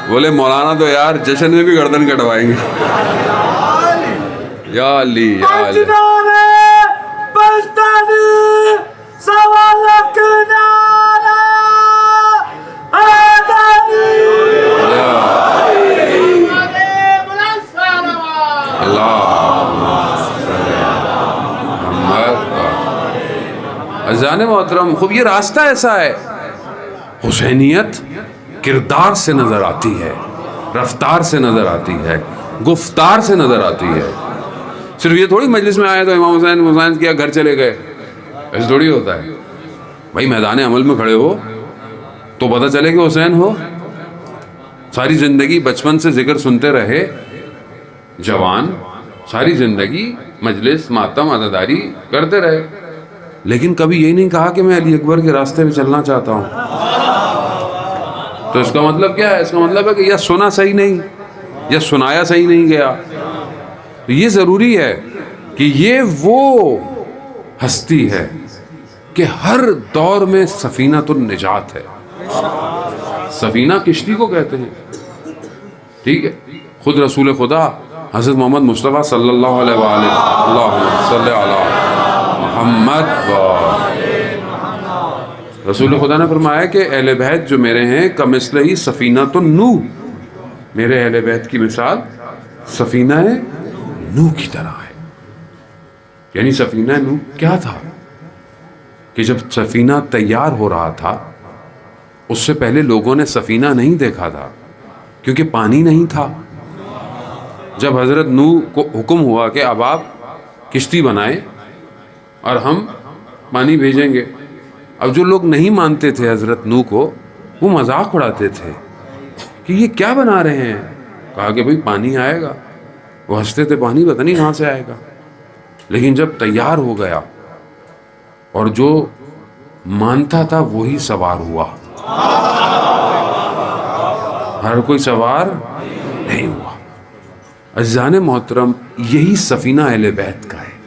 بولے مولانا تو یار جشن میں بھی گردن کٹوائیں گے. یا علی یا علی. عزیزان محترم، خوب یہ راستہ ایسا ہے. حسینیت کردار سے نظر آتی ہے، رفتار سے نظر آتی ہے، گفتار سے نظر آتی ہے. صرف یہ تھوڑی مجلس میں آئے تو امام حسین کیا گھر چلے گئے، ایسے تھوڑی ہوتا ہے. بھائی میدان عمل میں کھڑے ہو تو پتہ چلے کہ حسین ہو. ساری زندگی بچپن سے ذکر سنتے رہے جوان، ساری زندگی مجلس ماتم عزاداری کرتے رہے، لیکن کبھی یہی نہیں کہا کہ میں علی اکبر کے راستے میں چلنا چاہتا ہوں. تو اس کا مطلب کیا ہے؟ اس کا مطلب ہے کہ یا سنا صحیح نہیں یا سنایا صحیح نہیں گیا. تو یہ ضروری ہے کہ یہ وہ ہستی ہے کہ ہر دور میں سفینۃ النجات ہے. سفینہ کشتی کو کہتے ہیں، ٹھیک ہے. خود رسول خدا حضرت محمد مصطفیٰ صلی اللہ علیہ وآلہ اللہم صلی علی محمد رسول خدا نے فرمایا کہ اہل بیت جو میرے ہیں کمثلہ سفینۃ النوح، میرے اہل بیت کی مثال سفینہ نوح کی طرح ہے۔ یعنی سفینہ نوح کیا تھا کہ جب سفینہ تیار ہو رہا تھا اس سے پہلے لوگوں نے سفینہ نہیں دیکھا تھا کیونکہ پانی نہیں تھا۔ جب حضرت نوح کو حکم ہوا کہ اب آپ کشتی بنائیں اور ہم پانی بھیجیں گے، اب جو لوگ نہیں مانتے تھے حضرت نوح کو وہ مذاق اڑاتے تھے کہ یہ کیا بنا رہے ہیں۔ کہا کہ بھئی پانی آئے گا، وہ ہنستے تھے پانی پتہ نہیں کہاں سے آئے گا۔ لیکن جب تیار ہو گیا اور جو مانتا تھا وہی سوار ہوا، ہر کوئی سوار نہیں ہوا۔ عزیزان محترم، یہی سفینہ اہل بیت کا ہے۔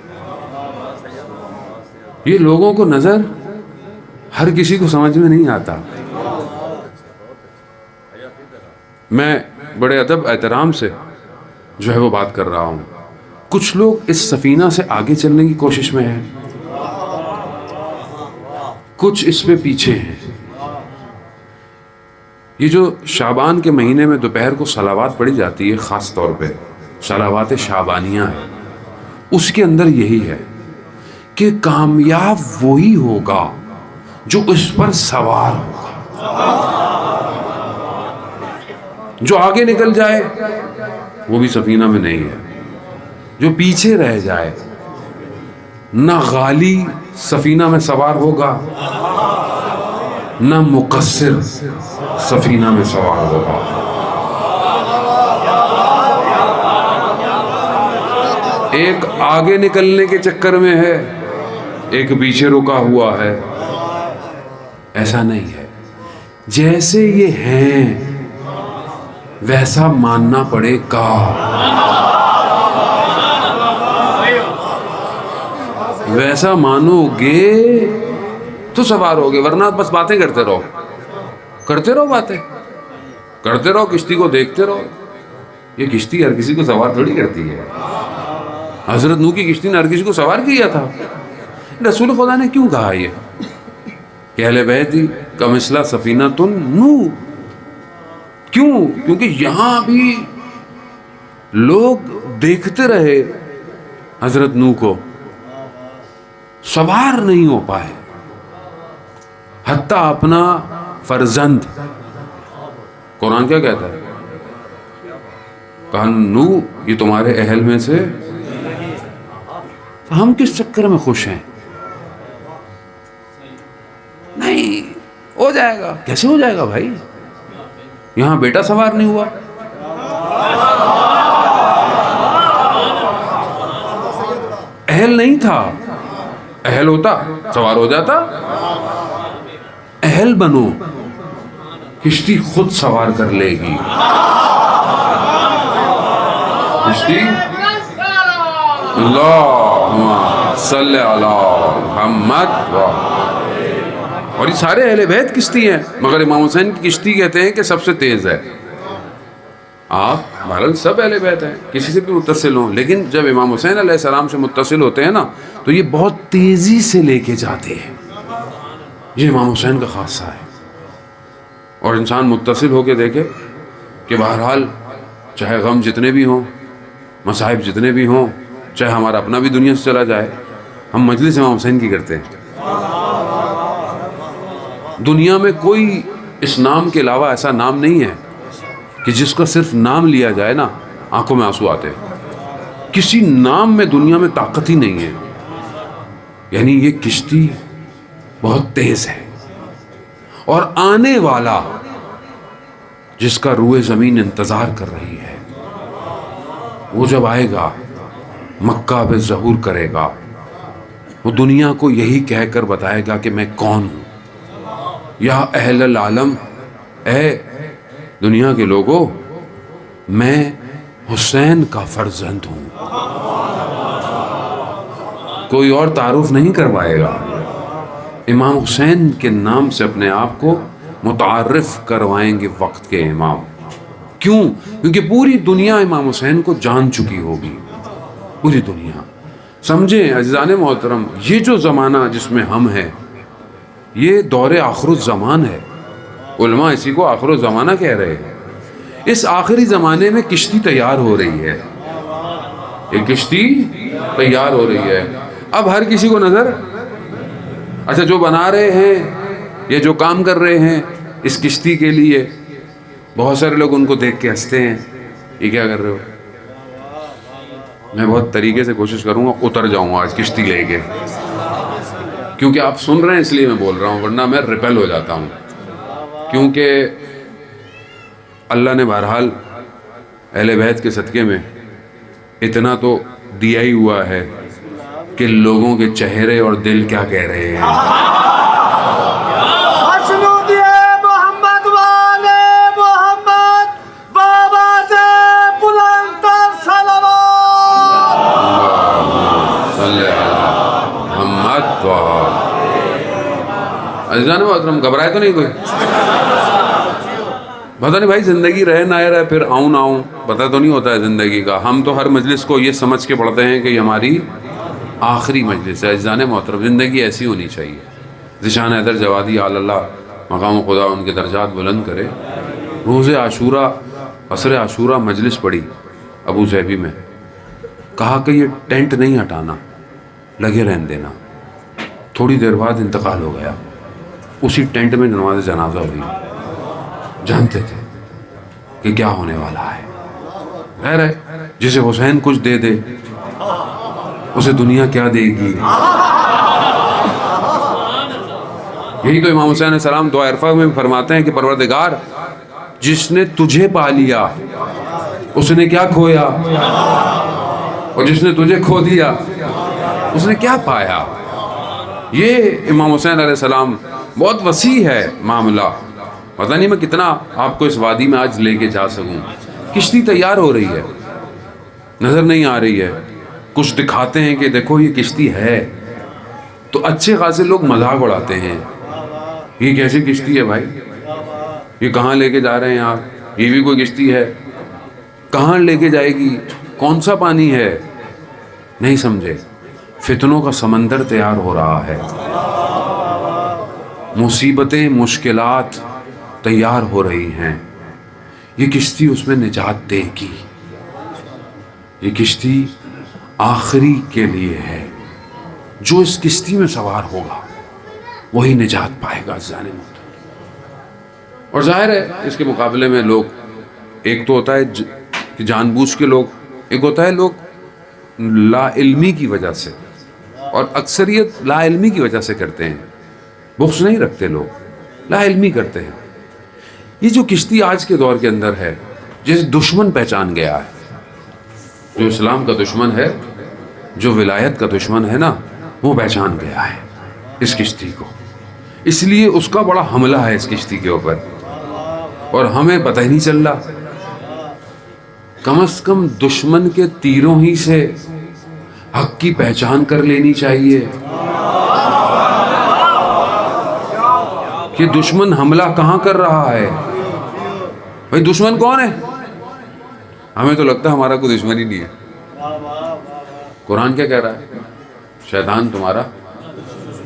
یہ لوگوں کو نظر ہر کسی کو سمجھ میں نہیں آتا۔ میں بڑے ادب احترام سے جو ہے وہ بات کر رہا ہوں۔ کچھ لوگ اس سفینہ سے آگے چلنے کی کوشش میں ہیں، کچھ اس پہ پیچھے ہیں۔ یہ جو شعبان کے مہینے میں دوپہر کو صلوات پڑھی جاتی ہے، خاص طور پہ صلوات شعبانیہ ہے، اس کے اندر یہی ہے کہ کامیاب وہی ہوگا جو اس پر سوار ہوگا۔ جو آگے نکل جائے وہ بھی سفینہ میں نہیں ہے، جو پیچھے رہ جائے نہ غالی سفینہ میں سوار ہوگا نہ مقصر سفینہ میں سوار ہوگا۔ ایک آگے نکلنے کے چکر میں ہے، ایک پیچھے رکا ہوا ہے۔ ایسا نہیں ہے، جیسے یہ ہیں ویسا ماننا پڑے گا۔ ویسا مانو گے تو سوار ہوگے، ورنہ بس باتیں کرتے رہو باتیں کرتے رہو، کشتی کو دیکھتے رہو۔ یہ کشتی ہر کسی کو سوار تھوڑی کرتی ہے۔ حضرت نوح کی کشتی نے ہر کسی کو سوار کیا تھا۔ رسول خدا نے کیوں کہا یہ کہ اہل بیت کمثلہ سفینۃ النوح؟ کیوں؟ کیونکہ یہاں بھی لوگ دیکھتے رہے حضرت نوح کو، سوار نہیں ہو پائے۔ حتیٰ اپنا فرزند، قرآن کیا کہتا ہے؟ کہا نوح یہ تمہارے اہل میں سے، تو ہم کس چکر میں خوش ہیں؟ نہیں ہو جائے گا۔ کیسے ہو جائے گا بھائی؟ یہاں بیٹا سوار نہیں ہوا، اہل نہیں تھا۔ اہل ہوتا سوار ہو جاتا۔ اہل بنو، کشتی خود سوار کر لے گی۔ کشتی اللہم صلی علی محمد۔ اور یہ سارے اہل بیت کشتی ہیں، مگر امام حسین کی کشتی کہتے ہیں کہ سب سے تیز ہے۔ آپ بہرحال سب اہل بیت ہیں، کسی سے بھی متصل ہوں، لیکن جب امام حسین علیہ السلام سے متصل ہوتے ہیں نا تو یہ بہت تیزی سے لے کے جاتے ہیں۔ یہ امام حسین کا خاصہ ہے۔ اور انسان متصل ہو کے دیکھے کہ بہرحال چاہے غم جتنے بھی ہوں، مصائب جتنے بھی ہوں، چاہے ہمارا اپنا بھی دنیا سے چلا جائے، ہم مجلس امام حسین کی کرتے ہیں۔ دنیا میں کوئی اس نام کے علاوہ ایسا نام نہیں ہے کہ جس کا صرف نام لیا جائے نا آنکھوں میں آنسو آتے ہیں۔ کسی نام میں دنیا میں طاقت ہی نہیں ہے۔ یعنی یہ کشتی بہت تیز ہے، اور آنے والا جس کا روئے زمین انتظار کر رہی ہے، وہ جب آئے گا مکہ پہ ظہور کرے گا، وہ دنیا کو یہی کہہ کر بتائے گا کہ میں کون ہوں۔ یا اہل العالم، اے دنیا کے لوگوں، میں حسین کا فرزند ہوں۔ کوئی اور تعارف نہیں کروائے گا، امام حسین کے نام سے اپنے آپ کو متعارف کروائیں گے وقت کے امام۔ کیوں؟ کیونکہ پوری دنیا امام حسین کو جان چکی ہوگی، پوری دنیا۔ سمجھیں عزیزان محترم، یہ جو زمانہ جس میں ہم ہیں، یہ دور آخر الزمان ہے. علماء اسی کو آخر الزمانہ کہہ رہے ہیں. اس آخری زمانے میں کشتی تیار ہو رہی ہے. یہ کشتی تیار ہو رہی ہے. اب ہر کسی کو نظر, اچھا جو بنا رہے ہیں یہ جو کام کر رہے ہیں اس کشتی کے لیے, بہت سارے لوگ ان کو دیکھ کے ہنستے ہیں, یہ کیا کر رہے ہو. میں بہت طریقے سے کوشش کروں گا اتر جاؤں آج کشتی لے کے, کیونکہ آپ سن رہے ہیں اس لیے میں بول رہا ہوں, ورنہ میں ریپل ہو جاتا ہوں. کیونکہ اللہ نے بہرحال اہل بیت کے صدقے میں اتنا تو دیا ہی ہوا ہے کہ لوگوں کے چہرے اور دل کیا کہہ رہے ہیں. حسنود محمد والے محمد بابا سے بلند تر صلوات. صلی اللہ محمد عزیزان محترم, گھبرائے تو نہیں کوئی؟ پتہ نہیں بھائی زندگی رہے نہ رہے, پھر آؤں نہ آؤں پتہ تو نہیں ہوتا ہے زندگی کا. ہم تو ہر مجلس کو یہ سمجھ کے پڑھتے ہیں کہ یہ ہماری آخری مجلس ہے. عزیزان محترم, زندگی ایسی ہونی چاہیے. ذیشان حیدر جوادی اللہ مقام خدا ان کے درجات بلند کرے. روز عاشورہ عصر عاشورہ مجلس پڑھی ابو ظہبی میں, کہا کہ یہ ٹینٹ نہیں ہٹانا, لگے رہن دینا. تھوڑی دیر بعد انتقال ہو گیا. اسی ٹینٹ میں نماز جنازہ ہوئی. جانتے تھے کہ کیا ہونے والا ہے. خیر ہے, جسے حسین کچھ دے دے اسے دنیا کیا دے گی. یہی تو امام حسین علیہ السلام دعا عرفہ میں فرماتے ہیں کہ پروردگار جس نے تجھے پا لیا اس نے کیا کھویا, اور جس نے تجھے کھو دیا اس نے کیا پایا. یہ امام حسین علیہ السلام, بہت وسیع ہے معاملہ. پتہ نہیں میں کتنا آپ کو اس وادی میں آج لے کے جا سکوں. کشتی تیار ہو رہی ہے, نظر نہیں آ رہی ہے. کچھ دکھاتے ہیں کہ دیکھو یہ کشتی ہے, تو اچھے خاصے لوگ مذاق اڑاتے ہیں. یہ کیسی کشتی ہے بھائی, یہ کہاں لے کے جا رہے ہیں آپ, یہ بھی کوئی کشتی ہے, کہاں لے کے جائے گی, کون سا پانی ہے. نہیں سمجھے, فتنوں کا سمندر تیار ہو رہا ہے. مصیبتیں مشکلات تیار ہو رہی ہیں. یہ کشتی اس میں نجات دے گی. یہ کشتی آخری کے لیے ہے. جو اس کشتی میں سوار ہوگا وہی نجات پائے گا. اور ظاہر ہے اس کے مقابلے میں لوگ, ایک تو ہوتا ہے کہ جان بوجھ کے لوگ, ایک ہوتا ہے لوگ لا علمی کی وجہ سے, اور اکثریت لا علمی کی وجہ سے کرتے ہیں. بخش نہیں رکھتے لوگ, لا علمی کرتے ہیں. یہ جو کشتی آج کے دور کے اندر ہے, جسے دشمن پہچان گیا ہے, جو اسلام کا دشمن ہے, جو ولایت کا دشمن ہے نا, وہ پہچان گیا ہے اس کشتی کو. اس لیے اس کا بڑا حملہ ہے اس کشتی کے اوپر, اور ہمیں پتہ ہی نہیں چل رہا. کم از کم دشمن کے تیروں ہی سے حق کی پہچان کر لینی چاہیے کہ دشمن حملہ کہاں کر رہا ہے. بھائی دشمن کون ہے؟ ہمیں تو لگتا ہے ہمارا کوئی دشمن ہی نہیں ہے. قرآن کیا کہہ رہا ہے؟ شیطان تمہارا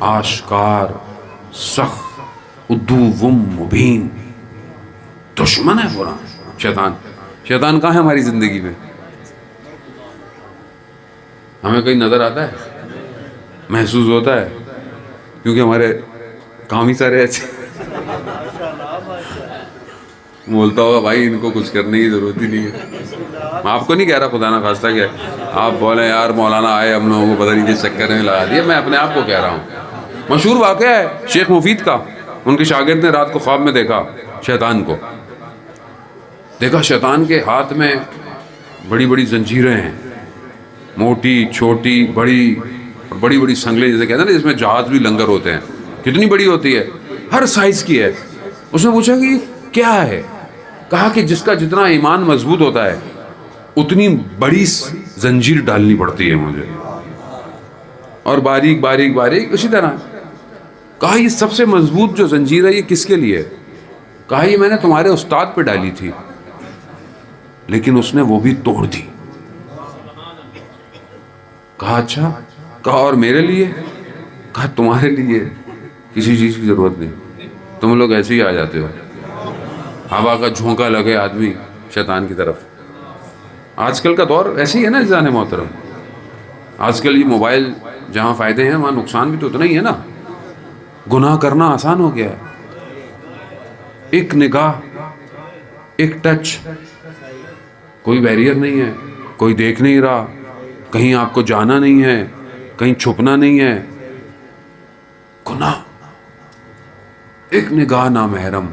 آشکار سخت عدو مبین دشمن ہے. قرآن شیطان کہاں ہے ہماری زندگی میں؟ ہمیں کہیں نظر آتا ہے, محسوس ہوتا ہے, کیونکہ ہمارے کام ہی سارے ایسے. بولتا ہوگا بھائی ان کو کچھ کرنے کی ضرورت ہی نہیں ہے. میں آپ کو نہیں کہہ رہا خدا نہ خواستہ کہ آپ بولیں یار مولانا آئے ہم لوگوں کو پتہ نہیں کس چکر میں لگا دیا. میں اپنے آپ کو کہہ رہا ہوں. مشہور واقعہ ہے شیخ مفید کا. ان کے شاگرد نے رات کو خواب میں دیکھا شیطان کو. دیکھا شیطان کے ہاتھ میں بڑی بڑی زنجیریں ہیں, موٹی چھوٹی بڑی, بڑی بڑی سنگلیں جیسے کہتے ہیں نا, جس میں جہاز بھی لنگر ہوتے ہیں. کتنی بڑی ہوتی ہے, ہر سائز کی ہے. اس نے پوچھا کہ کیا ہے؟ کہا کہ جس کا جتنا ایمان مضبوط ہوتا ہے اتنی بڑی زنجیر ڈالنی پڑتی ہے مجھے, اور باریک باریک باریک اسی طرح. کہا یہ سب سے مضبوط جو زنجیر ہے یہ کس کے لیے؟ کہا یہ میں نے تمہارے استاد پہ ڈالی تھی, لیکن اس نے وہ بھی توڑ دی. کہا اچھا. کہا اور میرے لیے؟ کہا تمہارے لیے کسی چیز کی ضرورت نہیں. تم لوگ ایسے ہی آ جاتے ہو, ہوا کا جھونکا لگے آدمی شیطان کی طرف. آج کل کا دور ایسے ہی ہے نا عزیزان محترم. آج کل یہ موبائل جہاں فائدے ہیں وہاں نقصان بھی تو اتنا ہی ہے نا. گناہ کرنا آسان ہو گیا ہے. ایک نگاہ, ایک ٹچ, کوئی بیریئر نہیں ہے, کوئی دیکھ نہیں رہا, کہیں آپ کو جانا نہیں ہے, کہیں چھپنا نہیں ہے. گناہ, ایک نگاہ نامحرم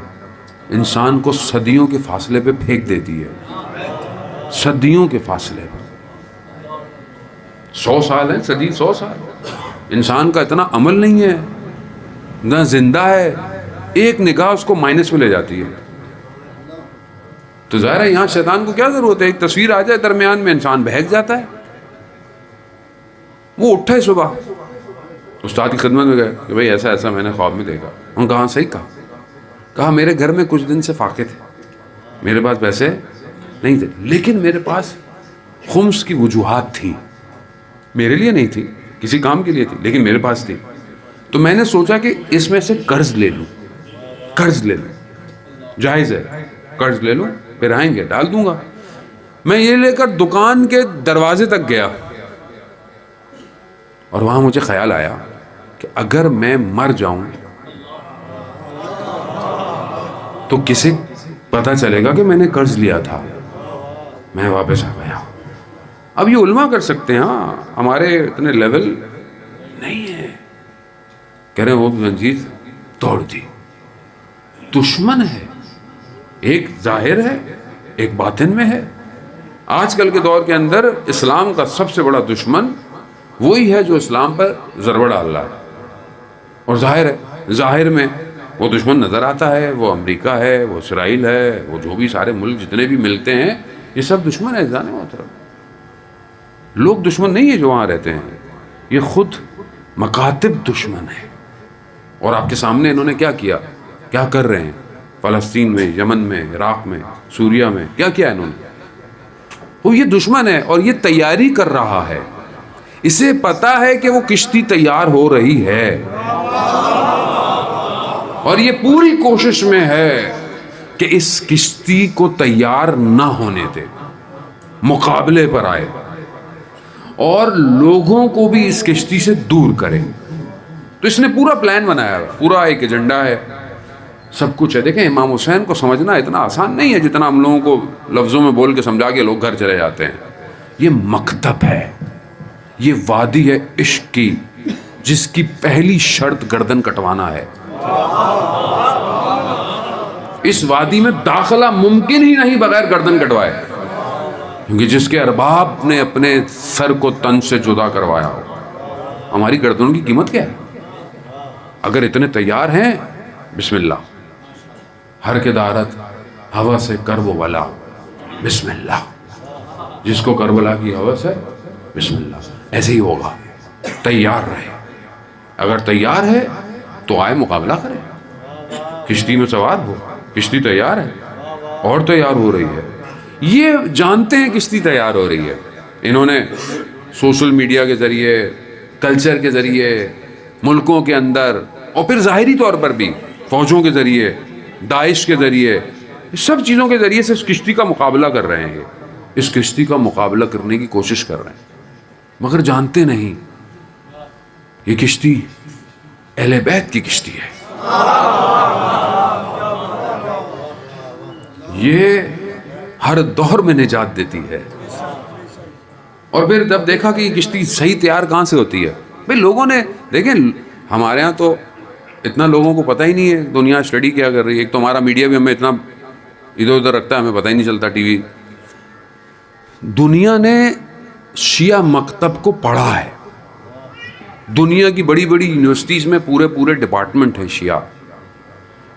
انسان کو صدیوں کے فاصلے پہ پھینک دیتی ہے. صدیوں کے فاصلے پہ. 100 سال ہے, صدی 100 سال. انسان کا اتنا عمل نہیں ہے, نہ زندہ ہے, ایک نگاہ اس کو مائنس میں لے جاتی ہے. تو ظاہر ہے یہاں شیطان کو کیا ضرورت ہے, ایک تصویر آ جائے درمیان میں انسان بہک جاتا ہے. وہ اٹھے صبح, استاد کی خدمت میں گئے کہ بھائی ایسا ایسا میں نے خواب میں دیکھا. انہوں نے کہا صحیح کہا. کہا میرے گھر میں کچھ دن سے فاقے تھے, میرے پاس پیسے نہیں تھے, لیکن میرے پاس خمس کی وجوہات تھی. میرے لیے نہیں تھی, کسی کام کے لیے تھی, لیکن میرے پاس تھی. تو میں نے سوچا کہ اس میں سے قرض لے لوں. قرض لے لوں, جائز ہے, قرض لے لوں, پھر آئیں گے ڈال دوں گا. میں یہ لے کر دکان کے دروازے تک گیا, اور وہاں مجھے خیال آیا کہ اگر میں مر جاؤں تو کسی پتہ چلے گا کہ میں نے قرض لیا تھا. میں واپس آ گیا. اب یہ علماء کر سکتے ہیں, ہاں ہمارے اتنے لیول نہیں ہے. کہہ رہے ہیں وہ زنجیر توڑ دی. دشمن ہے, ایک ظاہر ہے, ایک باطن میں ہے. آج کل کے دور کے اندر اسلام کا سب سے بڑا دشمن وہی ہے جو اسلام پر ضربہ ڈال رہا ہے. اور ظاہر ہے, ظاہر میں وہ دشمن نظر آتا ہے, وہ امریکہ ہے, وہ اسرائیل ہے, وہ جو بھی سارے ملک جتنے بھی ملتے ہیں یہ سب دشمن ہے. جانے محترم, لوگ دشمن نہیں ہے جو وہاں رہتے ہیں, یہ خود مکاتب دشمن ہے. اور آپ کے سامنے انہوں نے کیا کیا, کیا کر رہے ہیں فلسطین میں, یمن میں, عراق میں, سوریہ میں, کیا کیا انہوں نے. وہ یہ دشمن ہے اور یہ تیاری کر رہا ہے. اسے پتا ہے کہ وہ کشتی تیار ہو رہی ہے, اور یہ پوری کوشش میں ہے کہ اس کشتی کو تیار نہ ہونے دے, مقابلے پر آئے اور لوگوں کو بھی اس کشتی سے دور کرے. تو اس نے پورا پلان بنایا, پورا ایک ایجنڈا ہے, سب کچھ ہے. دیکھیں امام حسین کو سمجھنا اتنا آسان نہیں ہے جتنا ہم لوگوں کو لفظوں میں بول کے سمجھا کے لوگ گھر چلے جاتے ہیں. یہ مکتب ہے, یہ وادی ہے عشق کی, جس کی پہلی شرط گردن کٹوانا ہے. اس وادی میں داخلہ ممکن ہی نہیں بغیر گردن کٹوائے, کیونکہ جس کے ارباب نے اپنے سر کو تن سے جدا کروایا ہو. ہماری گردنوں کی قیمت کیا ہے؟ اگر اتنے تیار ہیں, بسم اللہ. ہر کے دارت ہوا سے کرب ولا, بسم اللہ. جس کو کربلا کی ہوس ہے, بسم اللہ. ایسے ہی ہوگا, تیار رہے. اگر تیار ہے تو آئے مقابلہ کرے, کشتی میں سوار ہو. کشتی تیار ہے اور تیار ہو رہی ہے. یہ جانتے ہیں کشتی تیار ہو رہی ہے. انہوں نے سوشل میڈیا کے ذریعے, کلچر کے ذریعے, ملکوں کے اندر, اور پھر ظاہری طور پر بھی فوجوں کے ذریعے, داعش کے ذریعے, سب چیزوں کے ذریعے سے اس کشتی کا مقابلہ کر رہے ہیں. اس کشتی کا مقابلہ کرنے کی کوشش کر رہے ہیں, مگر جانتے نہیں یہ کشتی اہل بیت کی کشتی ہے. یہ ہر دور میں نجات دیتی ہے. اور پھر جب دیکھا کہ یہ کشتی صحیح تیار کہاں سے ہوتی ہے, بھئی لوگوں نے, دیکھیں ہمارے ہاں تو اتنا لوگوں کو پتہ ہی نہیں ہے دنیا اسٹڈی کیا کر رہی ہے. ایک تو ہمارا میڈیا بھی ہمیں اتنا ادھر ادھر رکھتا ہے, ہمیں پتہ ہی نہیں چلتا. ٹی وی, دنیا نے شیعہ مکتب کو پڑھا ہے. دنیا کی بڑی بڑی یونیورسٹیز میں پورے ڈپارٹمنٹ ہیں شیعہ.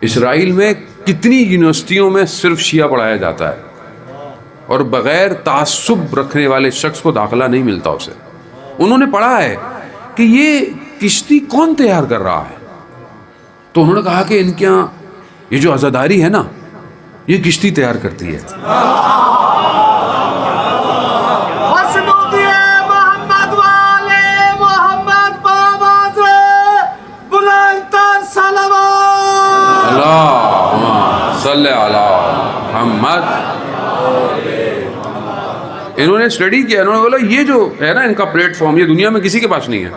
اسرائیل میں کتنی یونیورسٹیوں میں صرف شیعہ پڑھایا جاتا ہے, اور بغیر تعصب رکھنے والے شخص کو داخلہ نہیں ملتا اسے. انہوں نے پڑھا ہے کہ یہ کشتی کون تیار کر رہا ہے. تو انہوں نے کہا کہ ان کے یہاں یہ جو عزاداری ہے نا, یہ کشتی تیار کرتی ہے. محمد والے محمد بابا سے بلند تر صلی علی محمد. انہوں نے اسٹڈی کیا, انہوں نے بولا یہ جو ہے نا ان کا پلیٹ فارم, یہ دنیا میں کسی کے پاس نہیں ہے.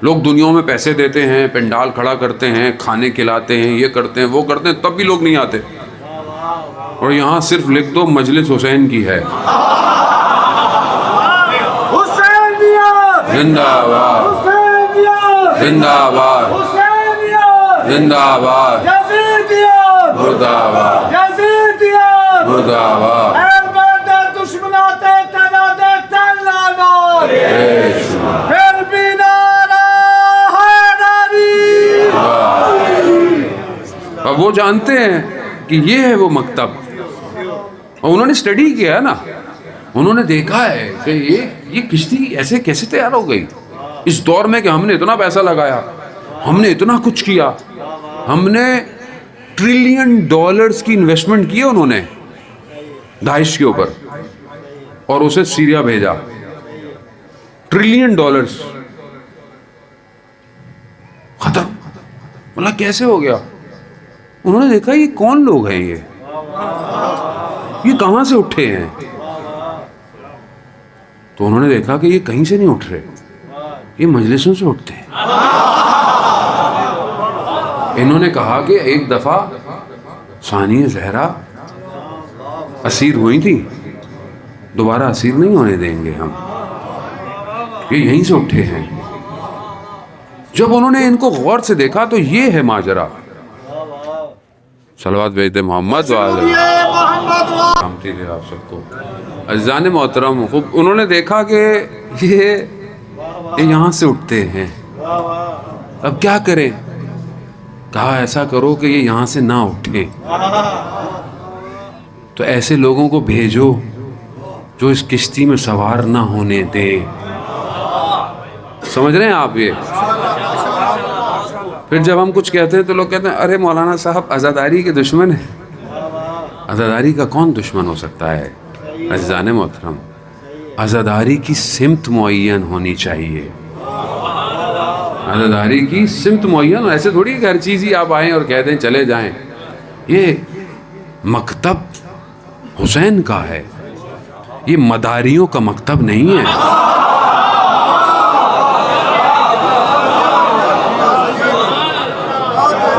لوگ دنیا میں پیسے دیتے ہیں, پنڈال کھڑا کرتے ہیں, کھانے کھلاتے ہیں, یہ کرتے ہیں وہ کرتے ہیں, تب بھی لوگ نہیں آتے. اور یہاں صرف لکھ دو مجلس حسین کی ہے. زندہ باد, زندہ باد, زندہ باد, مرد آباد, مرد آباد. اب وہ جانتے ہیں کہ یہ ہے وہ مکتب, اور انہوں نے اسٹڈی کیا ہے نا, انہوں نے دیکھا ہے کہ یہ کشتی ایسے کیسے تیار ہو گئی اس دور میں, کہ ہم نے اتنا پیسہ لگایا, ہم نے اتنا کچھ کیا, ہم نے $1 ٹریلین کی انویسٹمنٹ کی ہے انہوں نے داعش کے اوپر, اور اسے سیریا بھیجا. $1 ٹریلین ختم. مطلب کیسے ہو گیا؟ انہوں نے دیکھا یہ کون لوگ ہیں, یہ کہاں سے اٹھے ہیں؟ تو انہوں نے دیکھا کہ یہ کہیں سے نہیں اٹھ رہے, یہ مجلسوں سے اٹھتے ہیں. انہوں نے کہا کہ ایک دفعہ ثانیہ زہرا اسیر ہوئی تھی, دوبارہ اسیر نہیں ہونے دیں گے ہم, یہ یہیں سے اٹھے ہیں. جب انہوں نے ان کو غور سے دیکھا تو یہ ہے ماجرا. صلوات بھیجتے محمد آپ سب کو. عزیزان محترم, خوب انہوں نے دیکھا کہ یہ یہاں سے اٹھتے ہیں, اب کیا کریں؟ کہا ایسا کرو کہ یہ یہاں سے نہ اٹھیں, تو ایسے لوگوں کو بھیجو جو اس کشتی میں سوار نہ ہونے دیں. سمجھ رہے ہیں آپ؟ یہ پھر جب ہم کچھ کہتے ہیں تو لوگ کہتے ہیں ارے مولانا صاحب عزاداری کے دشمن ہیں. عزاداری کا کون دشمن ہو سکتا ہے؟ عزیزان محترم, عزاداری کی سمت معین ہونی چاہیے. عزاداری کی سمت معین, ایسے تھوڑی کہ ہر چیز ہی آپ آئیں اور کہہ دیں چلے جائیں. یہ مکتب حسین کا ہے, یہ مداریوں کا مکتب نہیں ہے.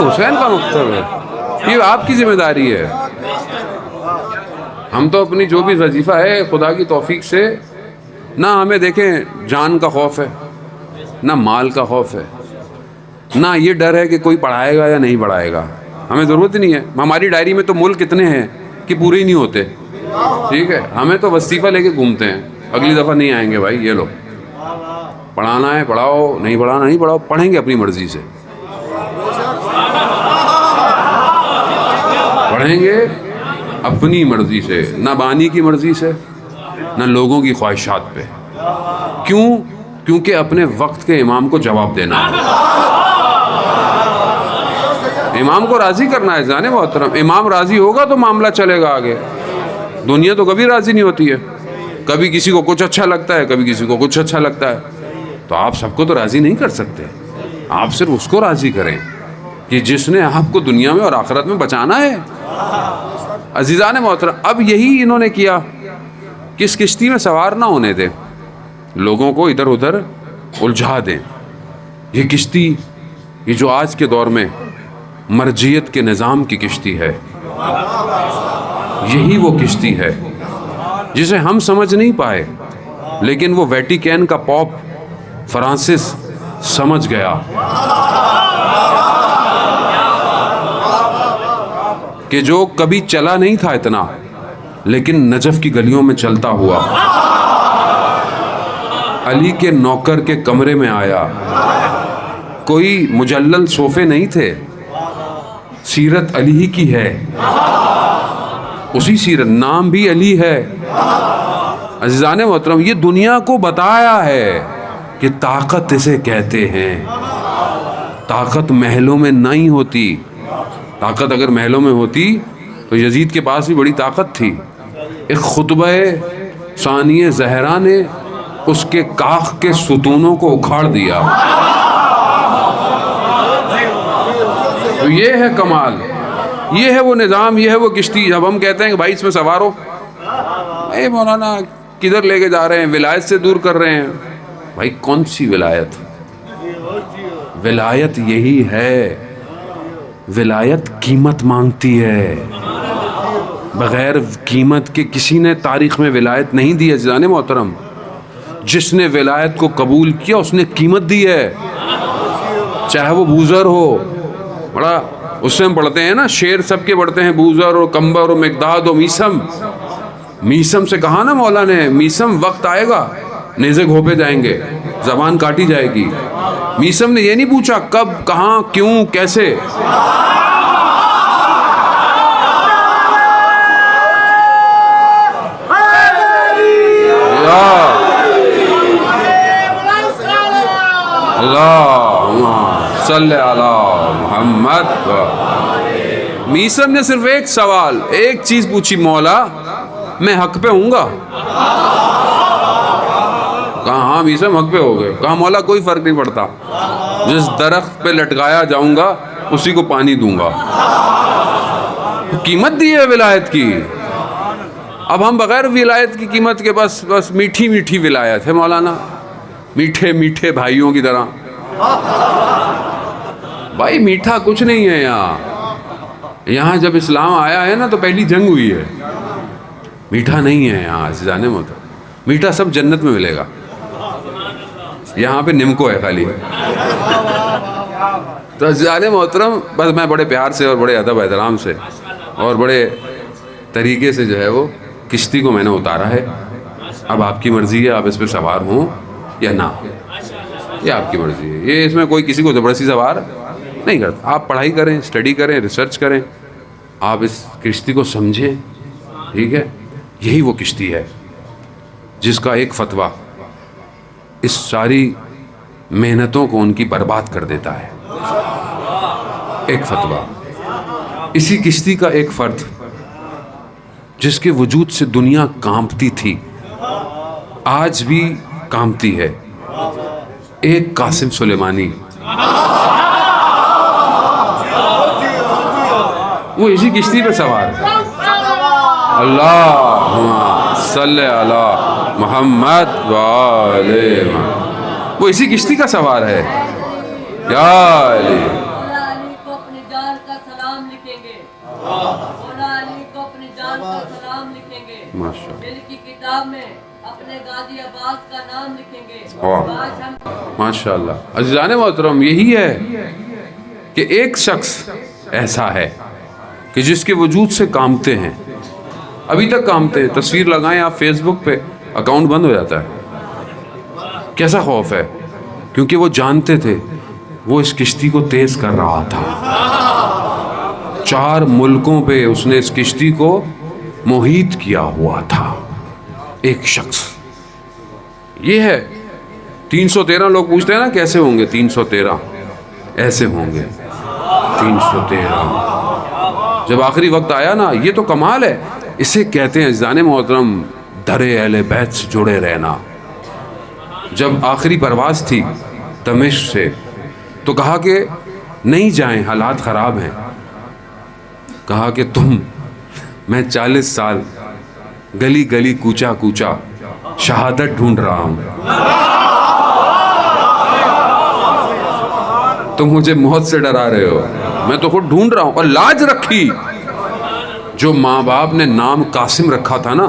حسین کا مکتب ہے, یہ آپ کی ذمہ داری ہے. ہم تو اپنی جو بھی وظیفہ ہے خدا کی توفیق سے, نہ ہمیں دیکھیں جان کا خوف ہے, نہ مال کا خوف ہے, نہ یہ ڈر ہے کہ کوئی پڑھائے گا یا نہیں پڑھائے گا. ہمیں ضرورت ہی نہیں ہے. ہماری ڈائری میں تو ملک اتنے ہیں کہ پورے ہی نہیں ہوتے. ٹھیک ہے, ہمیں تو وظیفہ لے کے گھومتے ہیں, اگلی دفعہ نہیں آئیں گے بھائی یہ لوگ. پڑھانا ہے پڑھاؤ, نہیں پڑھانا نہیں پڑھاؤ, پڑھیں گے اپنی مرضی سے, پڑھیں گے اپنی مرضی سے, نہ بانی کی مرضی سے نہ لوگوں کی خواہشات پہ. کیوں؟ کیونکہ اپنے وقت کے امام کو جواب دینا ہے, امام کو راضی کرنا ہے. جانے محترم, امام راضی ہوگا تو معاملہ چلے گا آگے. دنیا تو کبھی راضی نہیں ہوتی ہے, کبھی کسی کو کچھ اچھا لگتا ہے, کبھی کسی کو کچھ اچھا لگتا ہے. تو آپ سب کو تو راضی نہیں کر سکتے, آپ صرف اس کو راضی کریں کہ جس نے آپ کو دنیا میں اور آخرت میں بچانا ہے. عزیزان محترم, اب یہی انہوں نے کیا کہ اس کشتی میں سوار نہ ہونے دیں, لوگوں کو ادھر ادھر الجھا دیں. یہ کشتی, یہ جو آج کے دور میں مرجیت کے نظام کی کشتی ہے, یہی وہ کشتی ہے جسے ہم سمجھ نہیں پائے, لیکن وہ ویٹیکن کا پوپ فرانسس سمجھ گیا کہ جو کبھی چلا نہیں تھا اتنا, لیکن نجف کی گلیوں میں چلتا ہوا علی کے نوکر کے کمرے میں آیا. کوئی مجلل صوفے نہیں تھے, سیرت علی ہی کی ہے, اسی سیرت, نام بھی علی ہے. عزیزان محترم, یہ دنیا کو بتایا ہے کہ طاقت اسے کہتے ہیں. طاقت محلوں میں نہیں ہوتی. طاقت اگر محلوں میں ہوتی تو یزید کے پاس بھی بڑی طاقت تھی. ایک خطبہ ثانیہ زہرا نے اس کے کاخ کے ستونوں کو اکھاڑ دیا. تو یہ ہے کمال. یہ ہے وہ نظام, یہ ہے وہ کشتی. جب ہم کہتے ہیں کہ بھائی اس میں سوار ہو, اے مولانا کدھر لے کے جا رہے ہیں, ولایت سے دور کر رہے ہیں. بھائی کون سی ولایت؟ ولایت یہی ہے, ولایت قیمت مانگتی ہے. بغیر قیمت کے کسی نے تاریخ میں ولایت نہیں دی عزیزان محترم. جس نے ولایت کو قبول کیا اس نے قیمت دی ہے, چاہے وہ بوزر ہو. بڑا اس سے ہم پڑھتے ہیں نا, شعر سب کے پڑھتے ہیں, بوزر اور کمبر اور مقداد اور میسم. میسم سے کہا نا مولا نے, میسم وقت آئے گا نیزے گھوپے جائیں گے, زبان کاٹی جائے گی. میسم نے یہ نہیں پوچھا کب, کہاں, کیوں, کیسے. اللہ صلی علی محمد. میسم نے صرف ایک سوال, ایک چیز پوچھی, مولا میں حق پہ ہوں گا؟ کہا ہاں میسم حق پہ ہو گئے. کہا مولا کوئی فرق نہیں پڑتا, جس درخت پہ لٹکایا جاؤں گا اسی کو پانی دوں گا. قیمت دی ہے ولایت کی. اب ہم بغیر ولایت کی قیمت کے بس میٹھی میٹھی ولایت ہے مولانا, میٹھے میٹھے بھائیوں کی طرح. بھائی میٹھا کچھ نہیں ہے یہاں جب اسلام آیا ہے نا تو پہلی جنگ ہوئی ہے. میٹھا نہیں ہے یہاں عزیزان محترم. میٹھا سب جنت میں ملے گا, یہاں پہ نمکو ہے خالی. تو عزیزان محترم بس میں بڑے پیار سے اور بڑے ادب احترام سے اور بڑے طریقے سے جو ہے وہ کشتی کو میں نے اتارا ہے. اب آپ کی مرضی ہے آپ اس پہ سوار ہوں یا نہ, یہ آپ کی مرضی ہے. یہ اس میں کوئی کسی کو زبردستی سوار نہیں کرتا. آپ پڑھائی کریں, اسٹڈی کریں, ریسرچ کریں, آپ اس کشتی کو سمجھیں. ٹھیک ہے, یہی وہ کشتی ہے جس کا ایک فتویٰ اس ساری محنتوں کو ان کی برباد کر دیتا ہے. ایک فتویٰ, اسی کشتی کا ایک فرد جس کے وجود سے دنیا کانپتی تھی, آج بھی کانپتی ہے, ایک قاسم سلیمانی. وہ اسی کشتی پہ سوار ہے. اللہ صلی علی محمد وآلہ محمد. وہ اسی کشتی کا سوار ہے. یا علی علی کو اپنی جان کا سلام لکھیں گے, مولا علی کو اپنی جان کا سلام لکھیں گے. ماشاءاللہ, دل کی کتاب میں اپنے غازی عباس کا نام لکھیں گے. آج ہم ماشاءاللہ. عزیزان محترم یہی ہے کہ ایک شخص ایسا ہے کہ جس کے وجود سے کامتے ہیں, ابھی تک کامتے ہیں. تصویر لگائیں آپ فیس بک پہ, اکاؤنٹ بند ہو جاتا ہے. کیسا خوف ہے, کیونکہ وہ جانتے تھے وہ اس کشتی کو تیز کر رہا تھا. 4 ملکوں پہ اس نے اس کشتی کو محیط کیا ہوا تھا. ایک شخص یہ ہے. 313 لوگ پوچھتے ہیں نا کیسے ہوں گے 313, ایسے ہوں گے 313. جب آخری وقت آیا نا, یہ تو کمال ہے. اسے کہتے ہیں عزیزان محترم درے اہل بیت سے جڑے رہنا. جب آخری پرواز تھی دمشق سے تو کہا کہ نہیں جائیں, حالات خراب ہیں. کہا کہ میں 40 سال گلی گلی کوچا کوچا شہادت ڈھونڈ رہا ہوں, تم مجھے موت سے ڈرا رہے ہو, میں تو خود ڈھونڈ رہا ہوں. اور لاج رکھی, جو ماں باپ نے نام قاسم رکھا تھا نا,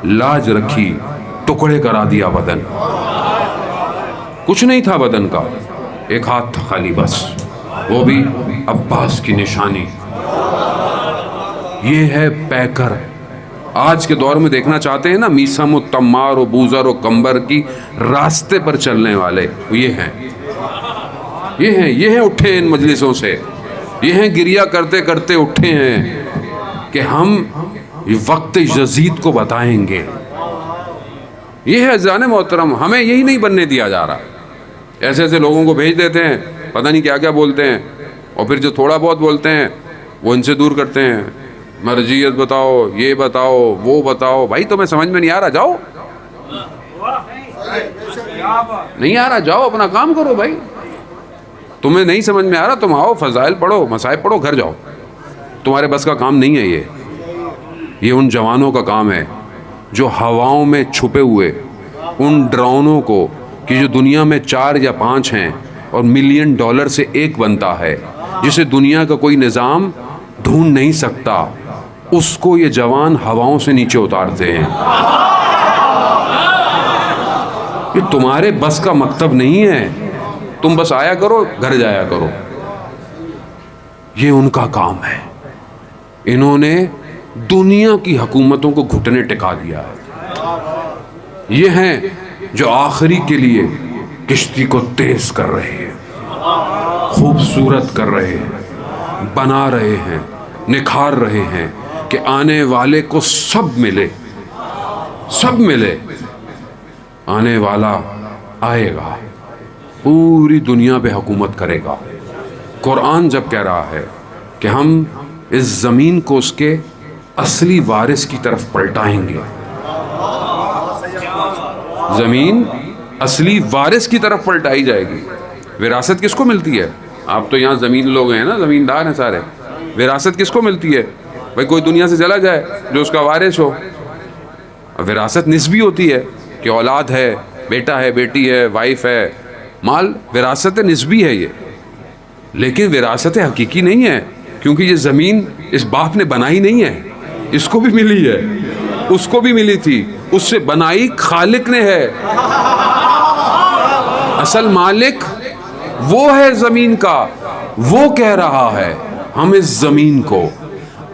لاج رکھی, ٹکڑے کرا دیا بدن. کچھ نہیں تھا بدن کا, ایک ہاتھ تھا خالی بس, وہ بھی عباس کی نشانی. یہ ہے پیکر. آج کے دور میں دیکھنا چاہتے ہیں نا میسم و تمار و بوزر و کمبر کی راستے پر چلنے والے, یہ ہیں اٹھے ان مجلسوں سے, یہ ہیں گریہ کرتے کرتے اٹھے ہیں کہ ہم وقت یزید کو بتائیں گے. یہ ہے عزیزان محترم, ہمیں یہی نہیں بننے دیا جا رہا. ایسے ایسے لوگوں کو بھیج دیتے ہیں, پتہ نہیں کیا کیا بولتے ہیں, اور پھر جو تھوڑا بہت بولتے ہیں وہ ان سے دور کرتے ہیں. مرجعیت بتاؤ, یہ بتاؤ, وہ بتاؤ. بھائی تمہیں سمجھ میں نہیں آ رہا, جاؤ. نہیں آ رہا, جاؤ اپنا کام کرو. بھائی تمہیں نہیں سمجھ میں آ رہا, تم آؤ, فضائل پڑھو, مصائب پڑھو, گھر جاؤ. تمہارے بس کا کام نہیں ہے یہ ان جوانوں کا کام ہے جو ہواؤں میں چھپے ہوئے ان ڈرونوں کو کہ جو دنیا میں 4 یا 5 ہیں اور $1,000,000 سے ایک بنتا ہے، جسے دنیا کا کوئی نظام ڈھونڈ نہیں سکتا، اس کو یہ جوان ہواؤں سے نیچے اتارتے ہیں۔ یہ تمہارے بس کا مکتب نہیں ہے، تم بس آیا کرو، گھر جایا کرو۔ یہ ان کا کام ہے۔ انہوں نے دنیا کی حکومتوں کو گھٹنے ٹکا دیا ہے۔ یہ ہیں جو آخری کے لیے کشتی کو تیز کر رہے ہیں، خوبصورت کر رہے ہیں، بنا رہے ہیں، نکھار رہے ہیں کہ آنے والے کو سب ملے، سب ملے۔ آنے والا آئے گا، پوری دنیا پہ حکومت کرے گا۔ قرآن جب کہہ رہا ہے کہ ہم اس زمین کو اس کے اصلی وارث کی طرف پلٹائیں گے، زمین اصلی وارث کی طرف پلٹائی جائے گی۔ وراثت کس کو ملتی ہے؟ آپ تو یہاں زمین لوگ ہیں نا، زمیندار ہیں سارے۔ وراثت کس کو ملتی ہے؟ بھائی کوئی دنیا سے چلا جائے جو اس کا وارث ہو۔ وراثت نسبی ہوتی ہے کہ اولاد ہے، بیٹا ہے، بیٹی ہے، وائف ہے، مال وراثت نسبی ہے یہ، لیکن وراثت حقیقی نہیں ہے، کیونکہ یہ زمین اس باپ نے بنائی نہیں ہے، اس کو بھی ملی ہے، اس کو بھی ملی تھی، اس سے بنائی خالق نے ہے۔ اصل مالک وہ ہے زمین کا، وہ کہہ رہا ہے ہم اس زمین کو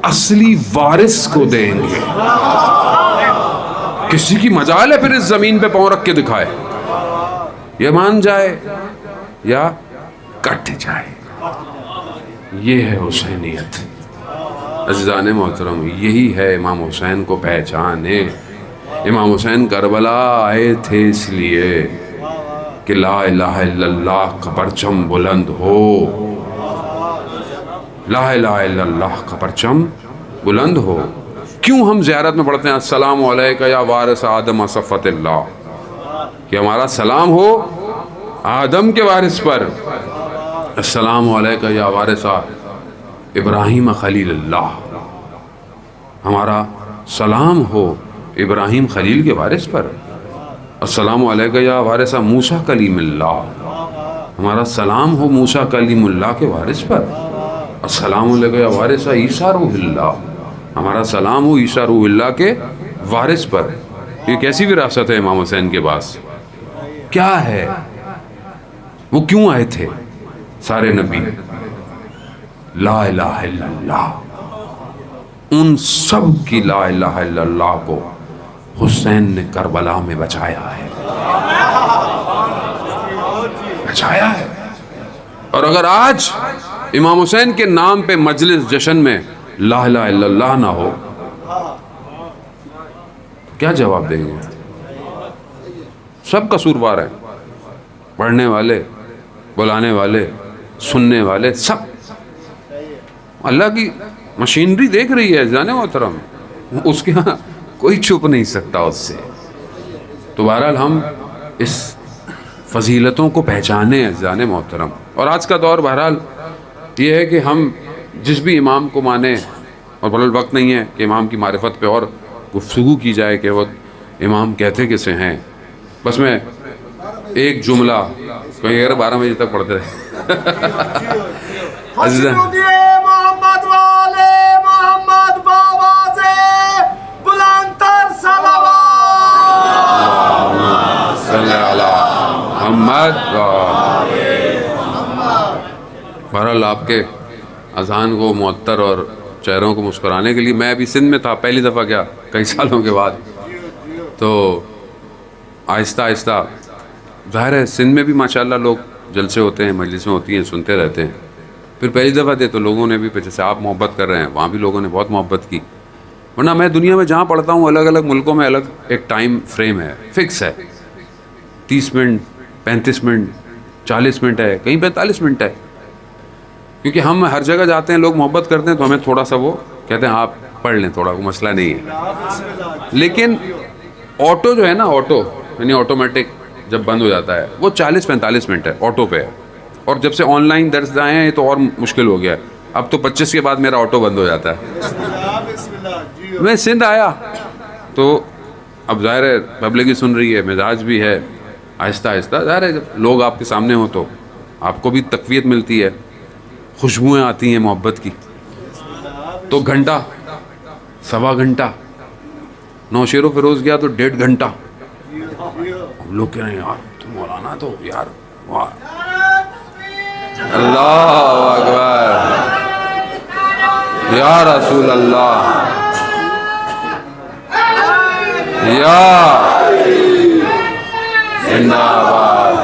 اصلی وارث کو دیں گے۔ کسی کی مجال ہے پھر اس زمین پہ پاؤں رکھ کے دکھائے، یہ مان جائے یا کٹ جائے۔ یہ ہے حسینیت۔ عزیزان محترم، یہی ہے امام حسین کو پہچانے۔ امام حسین کربلا آئے تھے اس لیے کہ لا الہ الا اللہ کا پرچم بلند ہو، لا الہ الا اللہ کا پرچم بلند ہو۔ کیوں ہم زیارت میں پڑھتے ہیں السلام علیکہ یا وارث آدم صفوت اللہ، کہ ہمارا سلام ہو آدم کے وارث پر۔ السلام علیکہ یا وارث ابراہیم خلیل اللہ، ہمارا سلام ہو ابراہیم خلیل کے وارث پر۔ السلام علیکہ یا وارث موسیٰ کلیم اللہ، ہمارا سلام ہو موسیٰ کلیم اللہ کے وارث پر۔ السلام علیکہ یا وارث عیسیٰ روح اللہ، ہمارا سلام ہو عیسیٰ روح اللہ کے وارث پر۔ یہ کیسی وراثت ہے امام حسین کے پاس؟ کیا ہے؟ وہ کیوں آئے تھے سارے نبی؟ لا الہ الا اللہ۔ ان سب کی لا الہ الا اللہ کو حسین نے کربلا میں بچایا ہے، بچایا ہے۔ اور اگر آج امام حسین کے نام پہ مجلس جشن میں لا الہ الا اللہ نہ ہو، کیا جواب دیں گے؟ سب قصوروار ہیں، پڑھنے والے، بلانے والے، سننے والے، سب۔ اللہ کی مشینری دیکھ رہی ہے جانے محترم، اس کے ہاں کوئی چھپ نہیں سکتا اس سے۔ تو بہرحال ہم اس فضیلتوں کو پہچانے ہیں جانے محترم۔ اور آج کا دور بہرحال یہ ہے کہ ہم جس بھی امام کو مانیں، اور بہرحال وقت نہیں ہے کہ امام کی معرفت پہ اور گفتگو کی جائے کہ وہ امام کہتے کسے ہیں۔ بس میں ایک جملہ کہیں اگر 12 بجے تک پڑھتے رہے۔ محمد والے محمد بابا سے بلند تر صلوات۔ صلی اللہ محمد۔ بہرحال آپ کے اذان کو معطر اور چہروں کو مسکرانے کے لیے میں ابھی سندھ میں تھا، پہلی دفعہ گیا کئی سالوں کے بعد، تو آہستہ آہستہ ظاہر ہے سندھ میں بھی ماشاءاللہ لوگ جلسے ہوتے ہیں، مجلسیں ہوتی ہیں، سنتے رہتے ہیں۔ پھر پہلی دفعہ تھے تو لوگوں نے بھی جیسے آپ محبت کر رہے ہیں وہاں بھی لوگوں نے بہت محبت کی۔ ورنہ میں دنیا میں جہاں پڑھتا ہوں الگ الگ ملکوں میں الگ ایک ٹائم فریم ہے، فکس ہے، 30 منٹ، 35 منٹ، 40 منٹ ہے، کہیں 45 منٹ ہے، کیونکہ ہم ہر جگہ جاتے ہیں، لوگ محبت کرتے ہیں تو ہمیں تھوڑا سا وہ کہتے ہیں آپ پڑھ لیں، تھوڑا کوئی مسئلہ نہیں ہے۔ لیکن آٹو جو ہے نا، آٹو یعنی آٹومیٹک جب بند ہو جاتا ہے وہ 40-45 منٹ ہے، آٹو پہ ہے۔ اور جب سے آن لائن درس آئے ہیں تو اور مشکل ہو گیا ہے، اب تو 25 کے بعد میرا آٹو بند ہو جاتا ہے. میں سندھ آیا تو اب ظاہر ہے پبلک ہی سن رہی ہے, مزاج بھی ہے, آہستہ آہستہ ظاہر ہے جب لوگ آپ کے سامنے ہوں تو آپ کو بھی تقویت ملتی ہے, خوشبوئیں آتی ہیں محبت کی. تو گھنٹہ, سوا گھنٹہ, نوشیر و فیروز گیا تو 1.5 گھنٹہ. لوگ کہہ رہے ہیں یار تو مولانا تو یار واہ, اللہ اکبر, یا رسول اللہ, یا زندہ باد,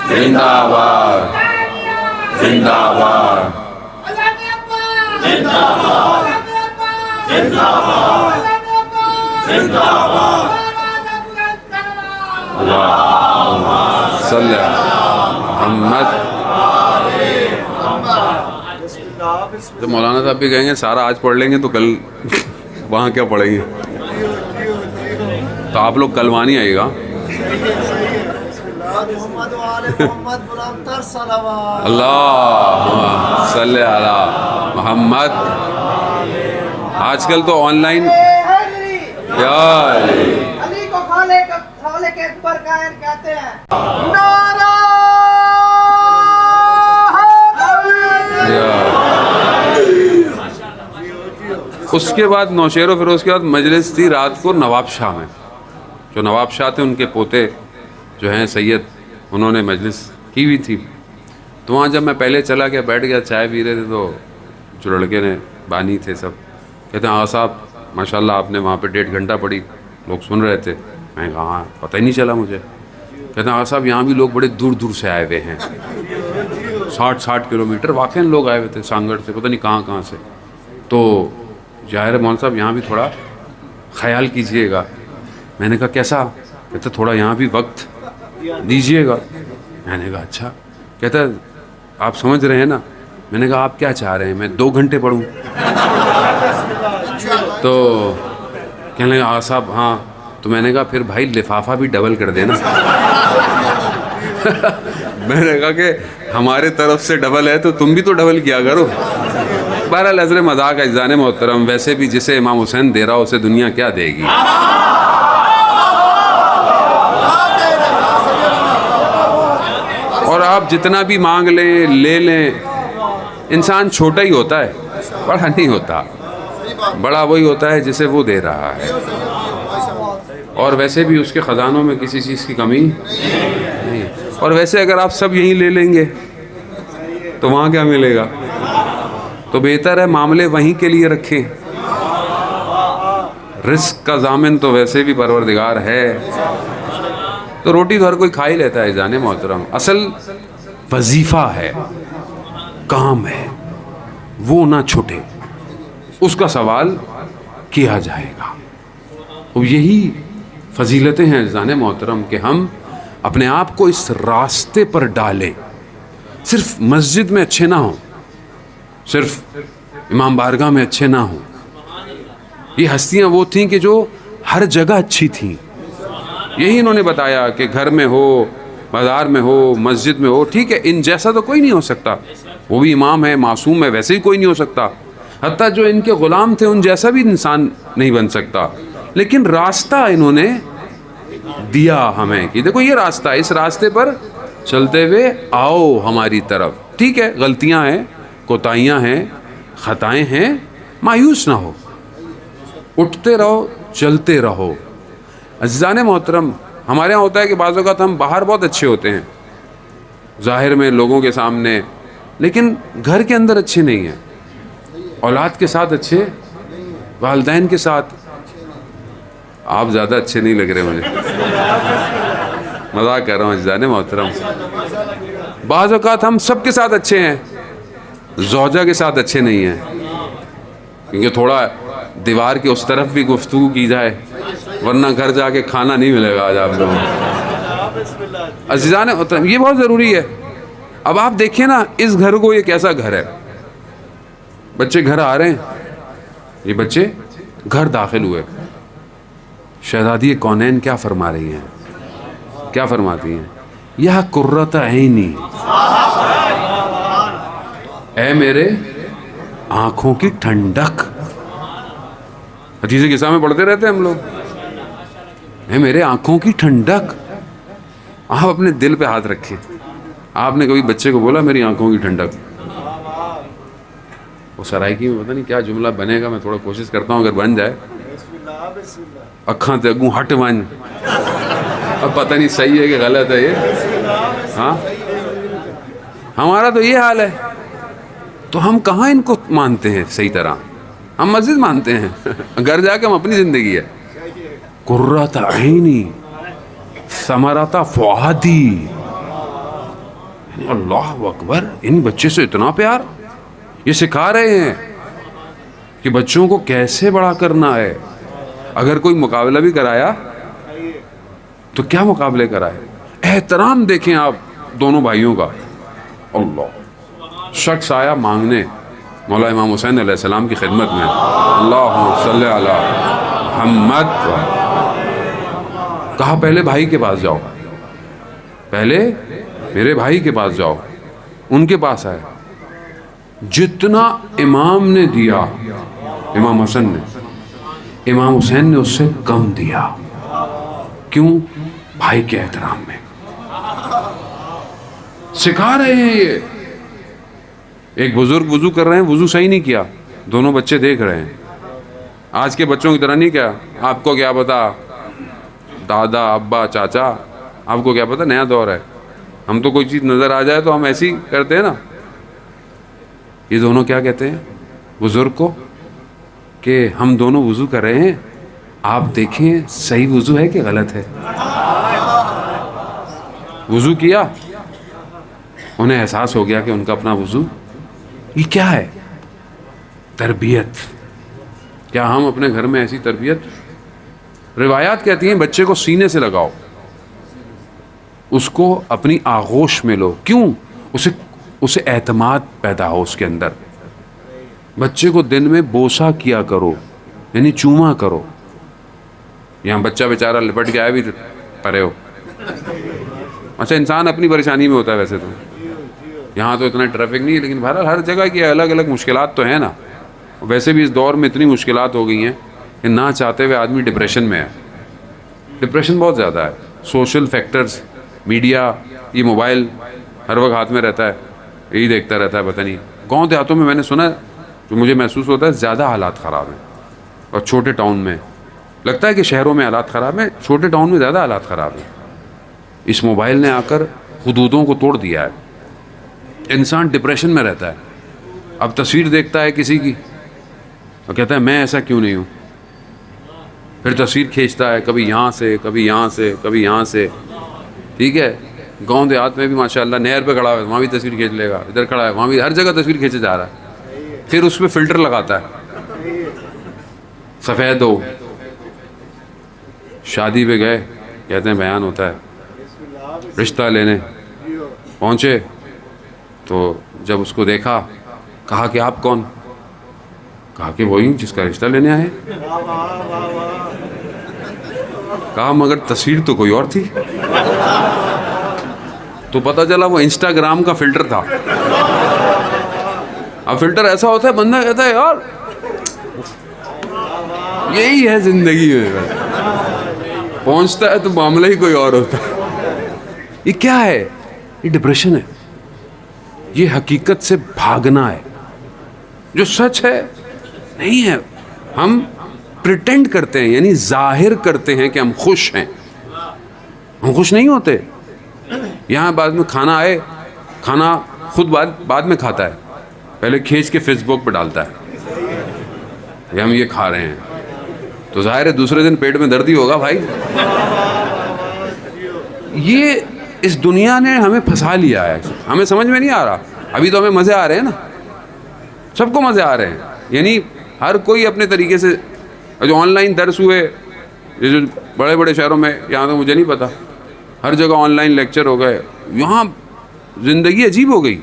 زندہ باد, زندہ باد, صلی محمد. تو مولانا صاحب بھی کہیں گے سارا آج پڑھ لیں گے تو کل وہاں کیا پڑھیں گے, تو آپ لوگ کل وہاں نہیں آئیے گا. اللہ صلی علی محمد. آج کل تو آن لائن علی کو خالق اکبر کائن کہتے ہیں. نعرہ اس کے بعد نوشیر و فیروز کے بعد مجلس تھی رات کو نواب شاہ میں. جو نواب شاہ تھے ان کے پوتے جو ہیں سید, انہوں نے مجلس کی ہوئی تھی. تو وہاں جب میں پہلے چلا گیا, بیٹھ گیا, چائے پی رہے تھے, تو جو لڑکے نے بانی تھے سب کہتے ہیں آغا صاحب ماشاء اللہ آپ نے وہاں پہ 1.5 گھنٹہ پڑھی, لوگ سن رہے تھے. میں کہا ہاں, پتہ ہی نہیں چلا مجھے. کہتے ہیں آغا صاحب یہاں بھی لوگ بڑے دور دور سے آئے ہوئے ہیں, 60 کلومیٹر واقعی لوگ آئے ہوئے تھے سانگڑ سے, پتہ نہیں کہاں کہاں سے. تو ظاہر مول صاحب یہاں بھی تھوڑا خیال کیجئے گا. میں نے کہا کیسا؟ کہتے تھوڑا یہاں بھی وقت دیجئے گا. میں نے کہا اچھا. کہتا آپ سمجھ رہے ہیں نا؟ میں نے کہا آپ کیا چاہ رہے ہیں میں 2 گھنٹے پڑھوں؟ تو کہنے لگا آغا صاحب ہاں. تو میں نے کہا پھر بھائی لفافہ بھی ڈبل کر دینا. میں نے کہا کہ ہمارے طرف سے ڈبل ہے تو تم بھی تو ڈبل کیا کرو. بہرحال حضرت مذاق اجزان محترم, ویسے بھی جسے امام حسین دے رہا اسے دنیا کیا دے گی. اور آپ جتنا بھی مانگ لیں لے لیں, انسان چھوٹا ہی ہوتا ہے, بڑا نہیں ہوتا. بڑا وہی ہوتا ہے جسے وہ دے رہا ہے. اور ویسے بھی اس کے خزانوں میں کسی چیز کی کمی نہیں. اور ویسے اگر آپ سب یہیں لے لیں گے تو وہاں کیا ملے گا؟ تو بہتر ہے معاملے وہیں کے لیے رکھیں. رزق کا ضامن تو ویسے بھی پروردگار ہے. تو روٹی تو ہر کوئی کھا ہی لیتا ہے جانے محترم. اصل وظیفہ ہے, کام ہے, وہ نہ چھوٹے, اس کا سوال کیا جائے گا. اور یہی فضیلتیں ہیں جانے محترم کہ ہم اپنے آپ کو اس راستے پر ڈالیں. صرف مسجد میں اچھے نہ ہوں, صرف امام بارگاہ میں اچھے نہ ہوں. یہ ہستیاں وہ تھیں کہ جو ہر جگہ اچھی تھیں. یہی انہوں نے بتایا کہ گھر میں ہو, بازار میں ہو, مسجد میں ہو, ٹھیک ہے ان جیسا تو کوئی نہیں ہو سکتا, وہ بھی امام ہے, معصوم ہے, ویسے ہی کوئی نہیں ہو سکتا. حتیٰ جو ان کے غلام تھے ان جیسا بھی انسان نہیں بن سکتا. لیکن راستہ انہوں نے دیا ہمیں کہ دیکھو یہ راستہ, اس راستے پر چلتے ہوئے آؤ ہماری طرف. ٹھیک ہے غلطیاں ہیں, کوتاہیاں ہیں, خطائیں ہیں, مایوس نہ ہو, اٹھتے رہو, چلتے رہو. عزیزان محترم, ہمارے یہاں ہوتا ہے کہ بعض اوقات ہم باہر بہت اچھے ہوتے ہیں ظاہر میں لوگوں کے سامنے, لیکن گھر کے اندر اچھے نہیں ہیں. اولاد کے ساتھ اچھے, والدین کے ساتھ. آپ زیادہ اچھے نہیں لگ رہے مجھے, مذاق کر رہا ہوں عزیزان محترم. بعض اوقات ہم سب کے ساتھ اچھے ہیں, زوجہ کے ساتھ اچھے نہیں ہیں, کیونکہ تھوڑا دیوار کے اس طرف بھی گفتگو کی جائے ورنہ گھر جا کے کھانا نہیں ملے گا آج آپ لوگوں کو. عزیزان محترم یہ بہت ضروری ہے. اب آپ دیکھیں نا اس گھر کو, یہ کیسا گھر ہے. بچے گھر آ رہے ہیں, یہ بچے گھر داخل ہوئے. شہزادی کونین کیا فرما رہی ہیں, کیا فرماتی ہیں؟ یا قرۃ عینی, اے میرے آنکھوں کی ٹھنڈک. حدیث قصہ میں پڑھتے رہتے ہیں ہم لوگ, اے میرے آنکھوں کی ٹھنڈک. آپ اپنے دل پہ ہاتھ رکھیں. آپ نے کبھی بچے کو بولا میری آنکھوں کی ٹھنڈک؟ وہ سرائکی میں پتہ نہیں کیا جملہ بنے گا, میں تھوڑا کوشش کرتا ہوں اگر بن جائے. اکھاں تے اگوں ہٹ ون, اب پتہ نہیں صحیح ہے کہ غلط ہے یہ. ہاں ہمارا تو یہ حال ہے. تو ہم کہاں ان کو مانتے ہیں صحیح طرح؟ ہم مسجد مانتے ہیں, گھر جا کے ہم اپنی زندگی ہے. قرۃ عینی ثمرۃ فؤادی. اللہ اکبر, ان بچے سے اتنا پیار. یہ سکھا رہے ہیں کہ بچوں کو کیسے بڑا کرنا ہے. اگر کوئی مقابلہ بھی کرایا تو کیا مقابلے کرائے؟ احترام دیکھیں آپ دونوں بھائیوں کا. اللہ, شخص آیا مانگنے مولا امام حسین علیہ السلام کی خدمت میں, اللہم صلی علی محمد, کہا پہلے بھائی کے پاس جاؤ, پہلے میرے بھائی کے پاس جاؤ. ان کے پاس آئے, جتنا امام نے دیا امام حسن نے, امام حسین نے اس سے کم دیا. کیوں؟ بھائی کے احترام میں. سکھا رہے ہیں یہ. ایک بزرگ وضو کر رہے ہیں, وضو صحیح نہیں کیا, دونوں بچے دیکھ رہے ہیں. آج کے بچوں کی طرح نہیں, کیا آپ کو کیا پتا, دادا ابا چاچا آپ کو کیا پتا, نیا دور ہے. ہم تو کوئی چیز نظر آ جائے تو ہم ایسے ہی کرتے ہیں نا. یہ دونوں کیا کہتے ہیں بزرگ کو کہ ہم دونوں وضو کر رہے ہیں, آپ دیکھیں صحیح وضو ہے کہ غلط ہے. وضو کیا, انہیں احساس ہو گیا کہ ان کا اپنا وضو یہ کیا ہے, تربیت. کیا ہم اپنے گھر میں ایسی تربیت؟ روایات کہتی ہیں بچے کو سینے سے لگاؤ, اس کو اپنی آغوش میں لو. کیوں؟ اسے اعتماد پیدا ہو اس کے اندر. بچے کو دن میں بوسا کیا کرو, یعنی چوما کرو. یہاں بچہ بیچارہ لپٹ کے آیا بھی پرے ہو. اچھا انسان اپنی پریشانی میں ہوتا ہے ویسے تو, یہاں تو اتنا ٹریفک نہیں ہے, لیکن بہرحال ہر جگہ کی الگ الگ مشکلات تو ہیں نا. ویسے بھی اس دور میں اتنی مشکلات ہو گئی ہیں کہ نہ چاہتے ہوئے آدمی ڈپریشن میں ہے. ڈپریشن بہت زیادہ ہے. سوشل فیکٹرز, میڈیا, یہ موبائل ہر وقت ہاتھ میں رہتا ہے, یہی دیکھتا رہتا ہے. پتہ نہیں گاؤں دیہاتوں میں نے سنا, جو مجھے محسوس ہوتا ہے زیادہ حالات خراب ہیں, اور چھوٹے ٹاؤن میں لگتا ہے کہ شہروں میں حالات خراب ہیں, چھوٹے ٹاؤن میں زیادہ حالات خراب ہیں. اس موبائل نے آ کر حدودوں کو توڑ دیا ہے. انسان ڈپریشن میں رہتا ہے. اب تصویر دیکھتا ہے کسی کی اور کہتا ہے میں ایسا کیوں نہیں ہوں, پھر تصویر کھینچتا ہے, کبھی یہاں سے کبھی یہاں سے کبھی یہاں سے. ٹھیک ہے, گاؤں دیہات میں بھی ماشاءاللہ نہر پہ کھڑا ہے وہاں بھی تصویر کھینچ لے گا, ادھر کھڑا ہے وہاں بھی, ہر جگہ تصویر کھینچے جا رہا ہے. پھر اس پہ فلٹر لگاتا ہے, سفید ہو. شادی پہ گئے, کہتے ہیں بیان ہوتا ہے, رشتہ لینے پہنچے تو جب اس کو دیکھا, کہا کہ آپ کون؟ کہا کہ وہی جس کا رشتہ لینے آئے. کہا مگر تصویر تو کوئی اور تھی. تو پتہ چلا وہ انسٹاگرام کا فلٹر تھا. اب فلٹر ایسا ہوتا ہے بندہ کہتا ہے یار یہی ہے زندگی میں, پہنچتا ہے تو معاملہ ہی کوئی اور ہوتا ہے. یہ کیا ہے؟ یہ ڈپریشن ہے. یہ حقیقت سے بھاگنا ہے. جو سچ ہے نہیں ہے. ہم پریٹینڈ کرتے ہیں, یعنی ظاہر کرتے ہیں کہ ہم خوش ہیں. ہم خوش نہیں ہوتے. یہاں بعد میں کھانا آئے, کھانا خود بعد میں کھاتا ہے, پہلے کھینچ کے فیس بک پہ ڈالتا ہے کہ ہم یہ کھا رہے ہیں. تو ظاہر ہے دوسرے دن پیٹ میں درد ہی ہوگا بھائی. یہ اس دنیا نے ہمیں پھنسا لیا ہے, ہمیں سمجھ میں نہیں آ رہا. ابھی تو ہمیں مزے آ رہے ہیں نا, سب کو مزے آ رہے ہیں, یعنی ہر کوئی اپنے طریقے سے. جو آن لائن درس ہوئے یہ جو بڑے بڑے شہروں میں, یہاں تو مجھے نہیں پتا, ہر جگہ آن لائن لیکچر ہو گئے. یہاں زندگی عجیب ہو گئی.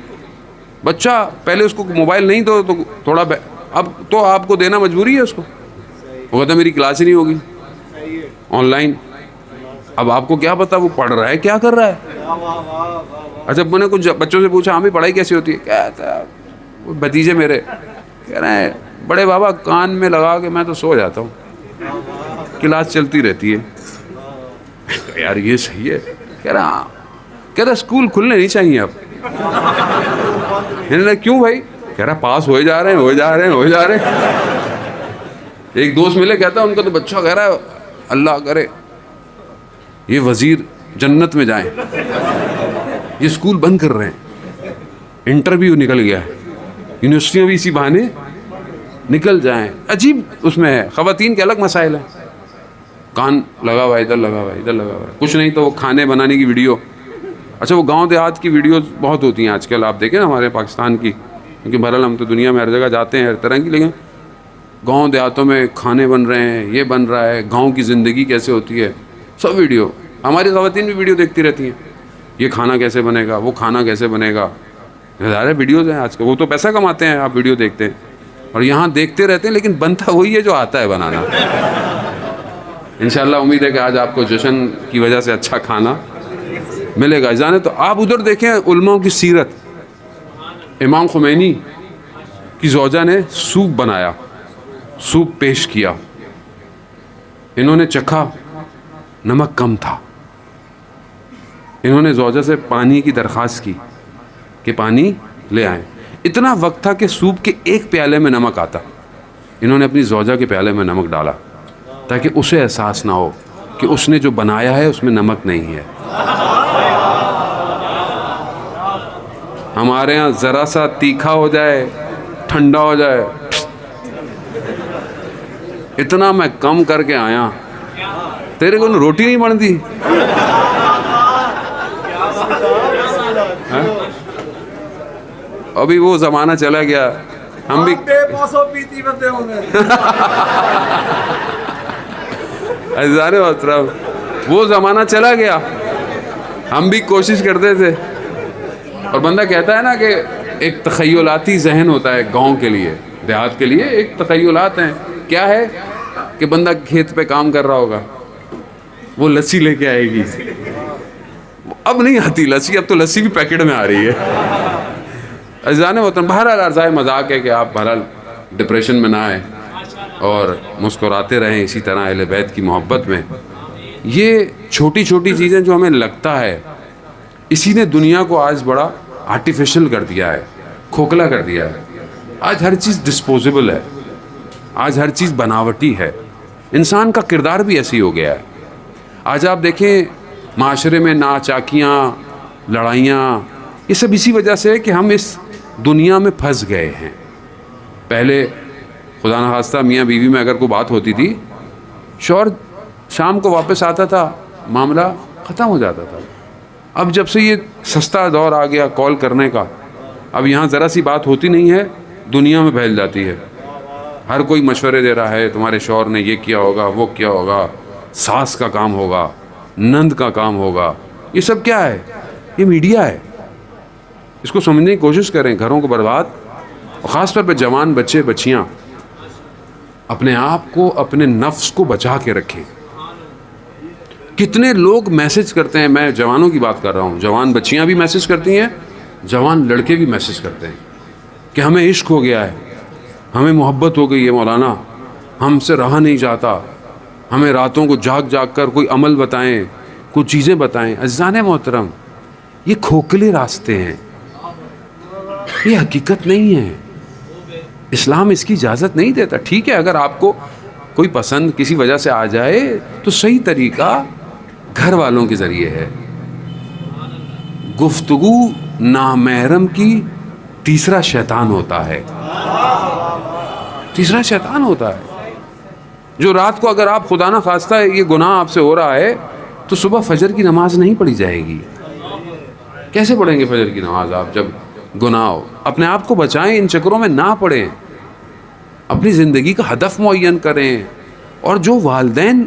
بچہ پہلے اس کو موبائل نہیں تو تھوڑا, اب تو آپ کو دینا مجبوری ہے اس کو. وہ کہتا میری کلاس ہی نہیں ہوگی آن لائن. اب آپ کو کیا پتا وہ پڑھ رہا ہے کیا کر رہا ہے. اچھا میں نے کچھ بچوں سے پوچھا ہمیں پڑھائی کیسی ہوتی ہے, کہتا ہے بھتیجے میرے کہہ رہے ہیں بڑے بابا کان میں لگا کے میں تو سو جاتا ہوں, کلاس چلتی رہتی ہے. یار یہ صحیح ہے. کہہ رہا اسکول کھلنے نہیں چاہیے اب. کیوں بھائی؟ کہہ رہا پاس ہوئے جا رہے ہیں. ایک دوست ملے, کہتا ان کا تو بچہ کہہ رہا ہے اللہ کرے یہ وزیر جنت میں جائیں, یہ اسکول بند کر رہے ہیں, انٹرویو نکل گیا ہے, یونیورسٹیوں بھی اسی بہانے نکل جائیں. عجیب اس میں ہے. خواتین کے الگ مسائل ہیں, کان لگا ہوا ادھر لگا ہوا, کچھ نہیں تو وہ کھانے بنانے کی ویڈیو. اچھا وہ گاؤں دیہات کی ویڈیوز بہت ہوتی ہیں آج کل, آپ دیکھیں نا ہمارے پاکستان کی, کیونکہ بہرحال ہم تو دنیا میں ہر جگہ جاتے ہیں ہر طرح کی, لیکن گاؤں دیہاتوں میں کھانے بن رہے ہیں, یہ بن رہا ہے, گاؤں کی زندگی کیسے ہوتی ہے, سب ویڈیو. ہماری خواتین بھی ویڈیو دیکھتی رہتی ہیں, یہ کھانا کیسے بنے گا, وہ کھانا کیسے بنے گا. ظاہر ویڈیوز ہیں آج کل, وہ تو پیسہ کماتے ہیں, آپ ویڈیو دیکھتے ہیں اور یہاں دیکھتے رہتے ہیں, لیکن بنتا وہی ہے جو آتا ہے بنانا. انشاءاللہ امید ہے کہ آج آپ کو جشن کی وجہ سے اچھا کھانا ملے گا. جانے تو آپ ادھر دیکھیں علماء کی سیرت. امام خمینی کی زوجہ نے سوپ بنایا, سوپ پیش کیا, انہوں نے چکھا, نمک کم تھا. انہوں نے زوجہ سے پانی کی درخواست کی کہ پانی لے آئیں. اتنا وقت تھا کہ سوپ کے ایک پیالے میں نمک آتا. انہوں نے اپنی زوجہ کے پیالے میں نمک ڈالا تاکہ اسے احساس نہ ہو کہ اس نے جو بنایا ہے اس میں نمک نہیں ہے. ہمارے ہاں ذرا سا تیکھا ہو جائے, ٹھنڈا ہو جائے, اتنا میں کم کر کے آیا, تیرے کو روٹی نہیں بنتی. ابھی وہ زمانہ چلا گیا, ہم بھی پیتی بندے ہوں گے. وہ زمانہ چلا گیا, ہم بھی کوشش کرتے تھے. اور بندہ کہتا ہے نا کہ ایک تخیلاتی ذہن ہوتا ہے گاؤں کے لیے, دیہات کے لیے ایک تخیلات ہیں. کیا ہے کہ بندہ کھیت پہ کام کر رہا ہوگا, وہ لسی لے کے آئے گی. اب نہیں آتی لسی, اب تو لسی بھی پیکٹ میں آ رہی ہے. عزیزان وطن, بہرحال ارزائے مذاق ہے کہ آپ بہرحال ڈپریشن میں نہ آئیں اور مسکراتے رہیں اسی طرح اہل بیت کی محبت میں. یہ چھوٹی چھوٹی چیزیں جو ہمیں لگتا ہے, اسی نے دنیا کو آج بڑا آرٹیفیشل کر دیا ہے, کھوکھلا کر دیا ہے. آج ہر چیز ڈسپوزیبل ہے, آج ہر چیز بناوٹی ہے. انسان کا کردار بھی ایسی ہو گیا ہے. آج آپ دیکھیں معاشرے میں ناچاکیاں, لڑائیاں, یہ سب اسی وجہ سے ہے کہ ہم اس دنیا میں پھنس گئے ہیں. پہلے خدا نخواستہ میاں بیوی میں اگر کوئی بات ہوتی تھی, شوہر شام کو واپس آتا تھا, معاملہ ختم ہو جاتا تھا. اب جب سے یہ سستا دور آ گیا کال کرنے کا, اب یہاں ذرا سی بات ہوتی نہیں ہے, دنیا میں پھیل جاتی ہے. ہر کوئی مشورے دے رہا ہے, تمہارے شوہر نے یہ کیا ہوگا, وہ کیا ہوگا, ساس کا کام ہوگا, نند کا کام ہوگا. یہ سب کیا ہے؟ یہ میڈیا ہے. اس کو سمجھنے کی کوشش کریں. گھروں کو برباد, خاص طور پہ جوان بچے بچیاں اپنے آپ کو, اپنے نفس کو بچا کے رکھیں. کتنے لوگ میسج کرتے ہیں, میں جوانوں کی بات کر رہا ہوں, جوان بچیاں بھی میسج کرتی ہیں, جوان لڑکے بھی میسج کرتے ہیں کہ ہمیں عشق ہو گیا ہے, ہمیں محبت ہو گئی ہے مولانا, ہم سے رہا نہیں جاتا, ہمیں راتوں کو جاگ جاگ کر کوئی عمل بتائیں, کچھ چیزیں بتائیں. عزیزان محترم, یہ کھوکھلے راستے ہیں, یہ حقیقت نہیں ہے. اسلام اس کی اجازت نہیں دیتا. ٹھیک ہے اگر آپ کو کوئی پسند کسی وجہ سے آ جائے تو صحیح طریقہ گھر والوں کے ذریعے ہے. گفتگو نامحرم کی تیسرا شیطان ہوتا ہے, تیسرا شیطان ہوتا ہے جو رات کو, اگر آپ خدا نہ خواستہ یہ گناہ آپ سے ہو رہا ہے تو صبح فجر کی نماز نہیں پڑھی جائے گی. کیسے پڑھیں گے فجر کی نماز آپ جب گناہ ہو؟ اپنے آپ کو بچائیں, ان چکروں میں نہ پڑیں, اپنی زندگی کا ہدف معین کریں. اور جو والدین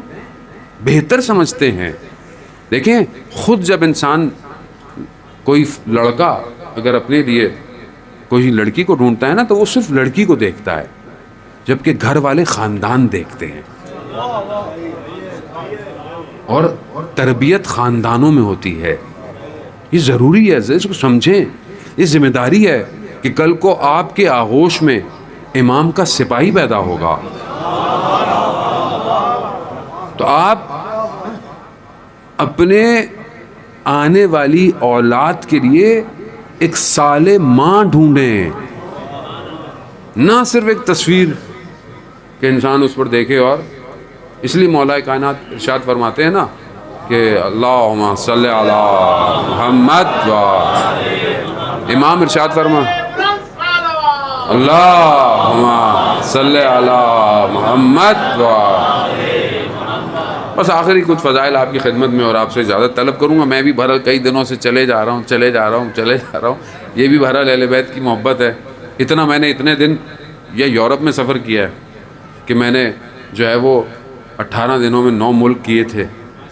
بہتر سمجھتے ہیں, دیکھیں خود جب انسان کوئی لڑکا اگر اپنے لیے کوئی لڑکی کو ڈھونڈتا ہے نا تو وہ صرف لڑکی کو دیکھتا ہے, جبکہ گھر والے خاندان دیکھتے ہیں. اور تربیت خاندانوں میں ہوتی ہے. یہ ضروری ہے, اس کو سمجھیں. یہ ذمہ داری ہے کہ کل کو آپ کے آغوش میں امام کا سپاہی پیدا ہوگا. تو آپ اپنے آنے والی اولاد کے لیے ایک صالح ماں ڈھونڈیں، نہ صرف ایک تصویر کہ انسان اس پر دیکھے. اور اس لیے مولا کائنات ارشاد فرماتے ہیں نا کہ اللہم صلی علی محمد و امام ارشاد فرما اللہم صلی علی محمد و. بس آخری کچھ فضائل آپ کی خدمت میں اور آپ سے اجازت طلب کروں گا. میں بھی بہرحال کئی دنوں سے چلے جا رہا ہوں. یہ بھی بہرحال اہل بیت کی محبت ہے. میں نے اتنے دن یہ یورپ میں سفر کیا ہے کہ میں نے جو ہے وہ 18 دنوں میں 9 ملک کیے تھے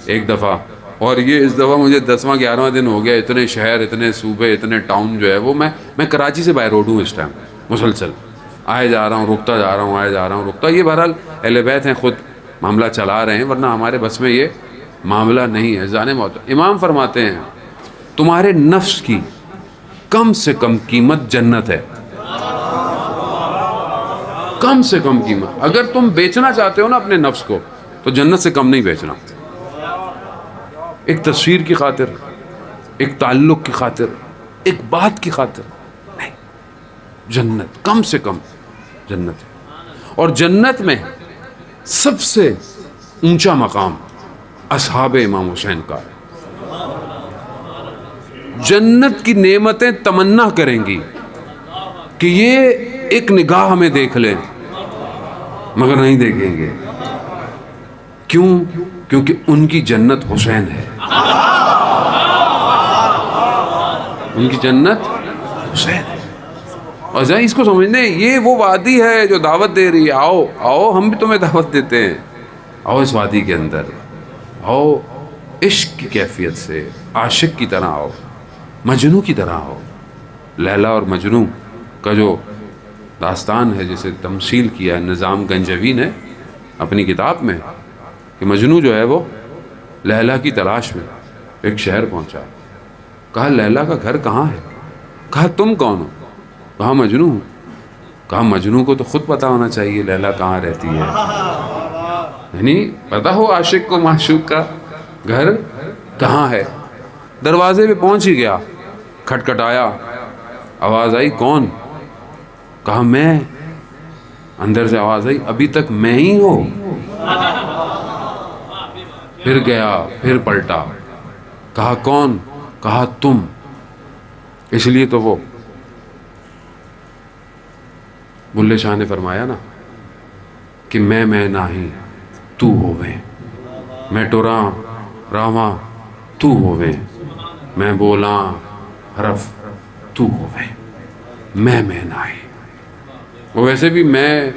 ایک دفعہ. اور یہ اس دفعہ مجھے 10واں 11واں دن ہو گیا. اتنے شہر، اتنے صوبے، اتنے ٹاؤن جو ہے وہ میں کراچی سے بائی روڈ ہوں اس ٹائم. مسلسل آئے جا رہا ہوں، رکتا جا رہا ہوں، آئے جا رہا ہوں، رکتا. یہ بہرحال اہل بیت ہیں، خود معاملہ چلا رہے ہیں، ورنہ ہمارے بس میں یہ معاملہ نہیں ہے. جانے محترم امام فرماتے ہیں تمہارے نفس کی کم سے کم قیمت جنت ہے. کم سے کم قیمت. اگر تم بیچنا چاہتے ہو نا اپنے نفس کو تو جنت سے کم نہیں بیچنا. ایک تصویر کی خاطر، ایک تعلق کی خاطر، ایک بات کی خاطر نہیں. جنت کم سے کم جنت ہے. اور جنت میں سب سے اونچا مقام اصحاب امام حسین کا ہے. جنت کی نعمتیں تمنا کریں گی کہ یہ ایک نگاہ ہمیں دیکھ لیں، مگر نہیں دیکھیں گے. کیوں؟ کیونکہ ان کی جنت حسین ہے. ان کی جنت حسین ہے. اور ذرا اس کو سمجھنے، یہ وہ وادی ہے جو دعوت دے رہی ہے. آؤ آؤ، ہم بھی تمہیں دعوت دیتے ہیں. آؤ اس وادی کے اندر، آؤ عشق کی کیفیت سے عاشق کی طرح آؤ، مجنو کی طرح آؤ. لیلا اور مجنو کا جو داستان ہے جسے تمثیل کیا ہے نظام گنجوی نے اپنی کتاب میں، کہ مجنو جو ہے وہ لیلا کی تلاش میں ایک شہر پہنچا. کہا لیلا کا گھر کہاں ہے؟ کہا تم کون ہو؟ کہا مجنو ہوں. کہا مجنو کو تو خود پتا ہونا چاہیے لیلا کہاں رہتی ہے. یعنی پتا ہو عاشق کو معشوق کا گھر کہاں ہے. دروازے پہ پہنچ ہی گیا، کھٹکھٹایا، آواز آئی کون؟ کہا میں. اندر سے آواز آئی ابھی تک میں ہی ہوں. پھر گیا، پھر پلٹا، کہا کون؟ کہا تم. اس لیے تو وہ بلے شاہ نے فرمایا نا کہ میں نہیں تو ہوویں، میں ٹراں راواں تو ہوویں، میں بولاں حرف تو ہوویں، میں نہیں. وہ ویسے بھی میں،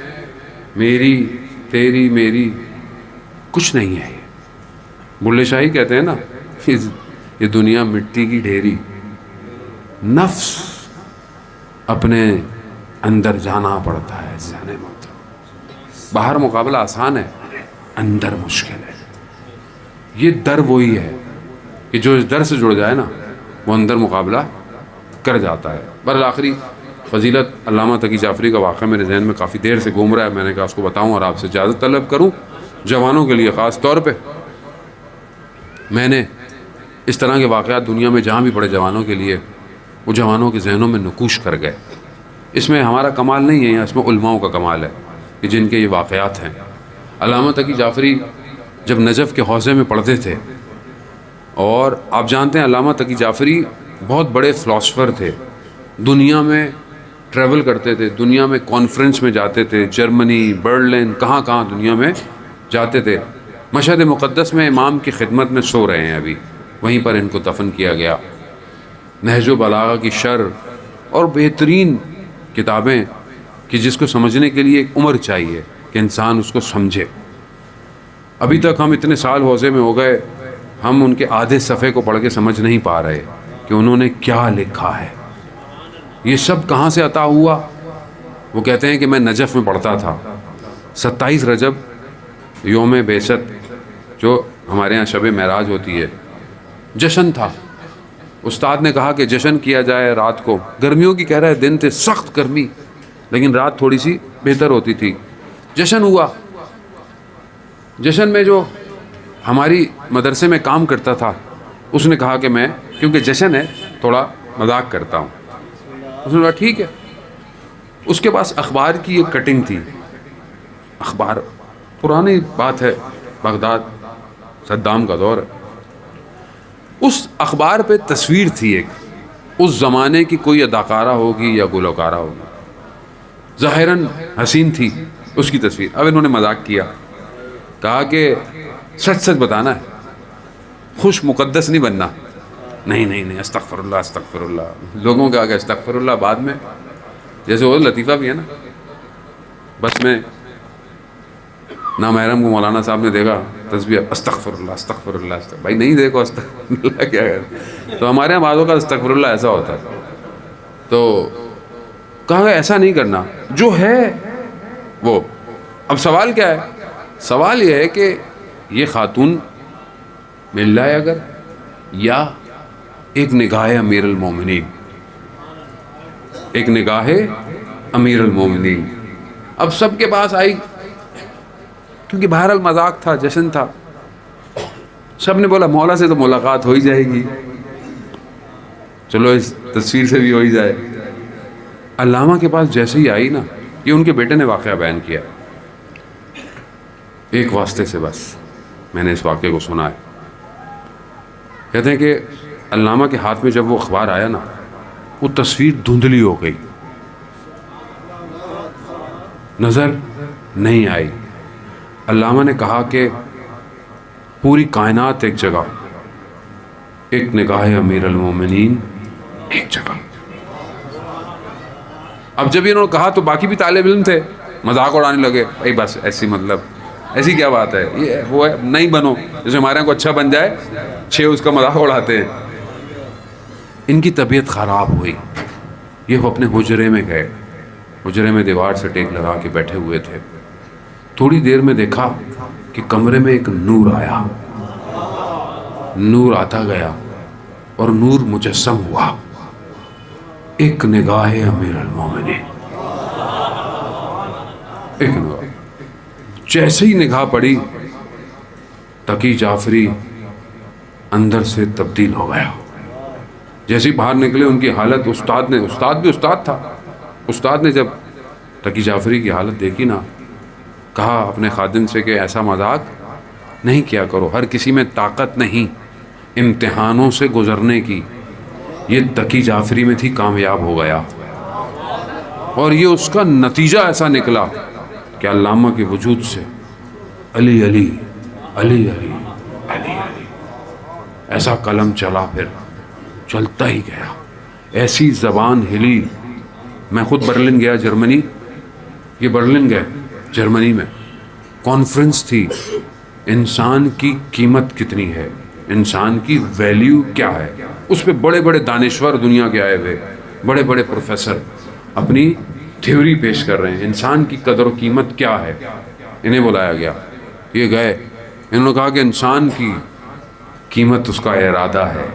میری، تیری، میری کچھ نہیں ہے. بلے شاہی کہتے ہیں نا یہ دنیا مٹی کی ڈھیری. نفس اپنے اندر جانا پڑتا ہے. جانے محترم باہر مقابلہ آسان ہے، اندر مشکل ہے. یہ در وہی ہے کہ جو اس در سے جڑ جائے نا وہ اندر مقابلہ کر جاتا ہے. بالآخری فضیلت علامہ تقی جعفری کا واقعہ میرے ذہن میں کافی دیر سے گھوم رہا ہے. میں نے کہا اس کو بتاؤں اور آپ سے اجازت طلب کروں. جوانوں کے لیے خاص طور پہ میں نے اس طرح کے واقعات دنیا میں جہاں بھی پڑے جوانوں کے لیے، وہ جوانوں کے ذہنوں میں نقوش کر گئے. اس میں ہمارا کمال نہیں ہے، اس میں علماؤں کا کمال ہے کہ جن کے یہ واقعات ہیں. علامہ تقی جعفری جب نجف کے حوزے میں پڑھتے تھے، اور آپ جانتے ہیں علامہ تقی جعفری بہت بڑے فلاسفر تھے، دنیا میں ٹریول کرتے تھے، دنیا میں کانفرنس میں جاتے تھے، جرمنی، برلن، کہاں کہاں دنیا میں جاتے تھے. مشہد مقدس میں امام کی خدمت میں سو رہے ہیں ابھی، وہیں پر ان کو دفن کیا گیا. نہج و بلاغہ کی شرح اور بہترین کتابیں کہ جس کو سمجھنے کے لیے ایک عمر چاہیے کہ انسان اس کو سمجھے. ابھی تک ہم اتنے سال حوزے میں ہو گئے، ہم ان کے آدھے صفحے کو پڑھ کے سمجھ نہیں پا رہے کہ انہوں نے کیا لکھا ہے. یہ سب کہاں سے عطا ہوا؟ وہ کہتے ہیں کہ میں نجف میں پڑھتا تھا. 27 رجب یوم بعثت جو ہمارے ہاں شب معراج ہوتی ہے، جشن تھا. استاد نے کہا کہ جشن کیا جائے رات کو. گرمیوں کی کہہ رہے دن تھے، سخت گرمی، لیکن رات تھوڑی سی بہتر ہوتی تھی. جشن ہوا. جشن میں جو ہماری مدرسے میں کام کرتا تھا اس نے کہا کہ میں کیونکہ جشن ہے تھوڑا مذاق کرتا ہوں. اس نے کہا ٹھیک ہے. اس کے پاس اخبار کی ایک کٹنگ تھی. اخبار پرانی بات ہے، بغداد صدام کا دور ہے. اس اخبار پہ تصویر تھی ایک، اس زمانے کی کوئی اداکارہ ہوگی یا گلوکارہ ہوگی، ظاہراً حسین تھی اس کی تصویر. اب انہوں نے مذاق کیا، کہا کہ سچ سچ بتانا ہے، خوش مقدس نہیں بننا. نہیں نہیں نہیں، استغفر اللہ استغفر اللہ. لوگوں کے آگے استغفر اللہ بعد میں، جیسے وہ لطیفہ بھی ہے نا. بس میں نامحرم کو مولانا صاحب نے دیکھا تسبیح استغفر اللہ استغفر اللہ استغفر. بھائی نہیں دیکھو استغفر اللہ کیا ہے. تو ہمارے یہاں بعضوں کا استغفر اللہ ایسا ہوتا ہے. تو کہا ایسا نہیں کرنا، جو ہے وہ. اب سوال کیا ہے؟ سوال یہ ہے کہ یہ خاتون مل جائے اگر، یا ایک نگاہ امیر المومنین، ایک نگاہ امیر المومنین. اب سب کے پاس آئی کیونکہ بہرحال مذاق تھا، جشن تھا. سب نے بولا مولا سے تو ملاقات ہو ہی جائے گی، چلو اس تصویر سے بھی ہو ہی جائے. علامہ کے پاس جیسے ہی آئی نا، یہ ان کے بیٹے نے واقعہ بیان کیا ایک واسطے سے، بس میں نے اس واقعے کو سنا ہے. کہتے ہیں کہ علامہ کے ہاتھ میں جب وہ اخبار آیا نا، وہ تصویر دھندلی ہو گئی، نظر نہیں آئی. علامہ نے کہا کہ پوری کائنات ایک جگہ، ایک نگاہ امیر المومنین ایک جگہ. اب جب انہوں نے کہا تو باقی بھی طالب علم تھے، مذاق اڑانے لگے. بھائی بس ایسی، مطلب ایسی کیا بات ہے، یہ وہ ہے نہیں بنو، جیسے ہمارے یہاں کو اچھا بن جائے 6 اس کا مذاق اڑاتے ہیں. ان کی طبیعت خراب ہوئی. یہ اپنے حجرے میں گئے. حجرے میں دیوار سے ٹیک لگا کے بیٹھے ہوئے تھے. تھوڑی دیر میں دیکھا کہ کمرے میں ایک نور آیا. نور آتا گیا اور نور مجسم ہوا، ایک نگاہ امیر المومنین. ایک نگاہ، جیسے ہی نگاہ پڑی تقی جعفری اندر سے تبدیل ہو گیا. جیسے ہی باہر نکلے ان کی حالت، استاد بھی استاد تھا. استاد نے جب تقی جعفری کی حالت دیکھی نا، کہا اپنے خادم سے کہ ایسا مذاق نہیں کیا کرو، ہر کسی میں طاقت نہیں امتحانوں سے گزرنے کی. یہ تقی جعفری میں تھی، کامیاب ہو گیا. اور یہ اس کا نتیجہ ایسا نکلا کہ علامہ کے وجود سے علی علی علی علی علی علی ایسا قلم چلا، پھر چلتا ہی گیا. ایسی زبان ہلی. میں خود برلن گیا، جرمنی. یہ برلن گئے جرمنی میں، کانفرنس تھی انسان کی قیمت کتنی ہے، انسان کی ویلیو کیا ہے. اس پہ بڑے بڑے دانشور دنیا کے آئے ہوئے، بڑے بڑے پروفیسر اپنی تھیوری پیش کر رہے ہیں، انسان کی قدر و قیمت کیا ہے. انہیں بلایا گیا. یہ گئے. انہوں نے کہا کہ انسان کی قیمت اس کا ارادہ ہے.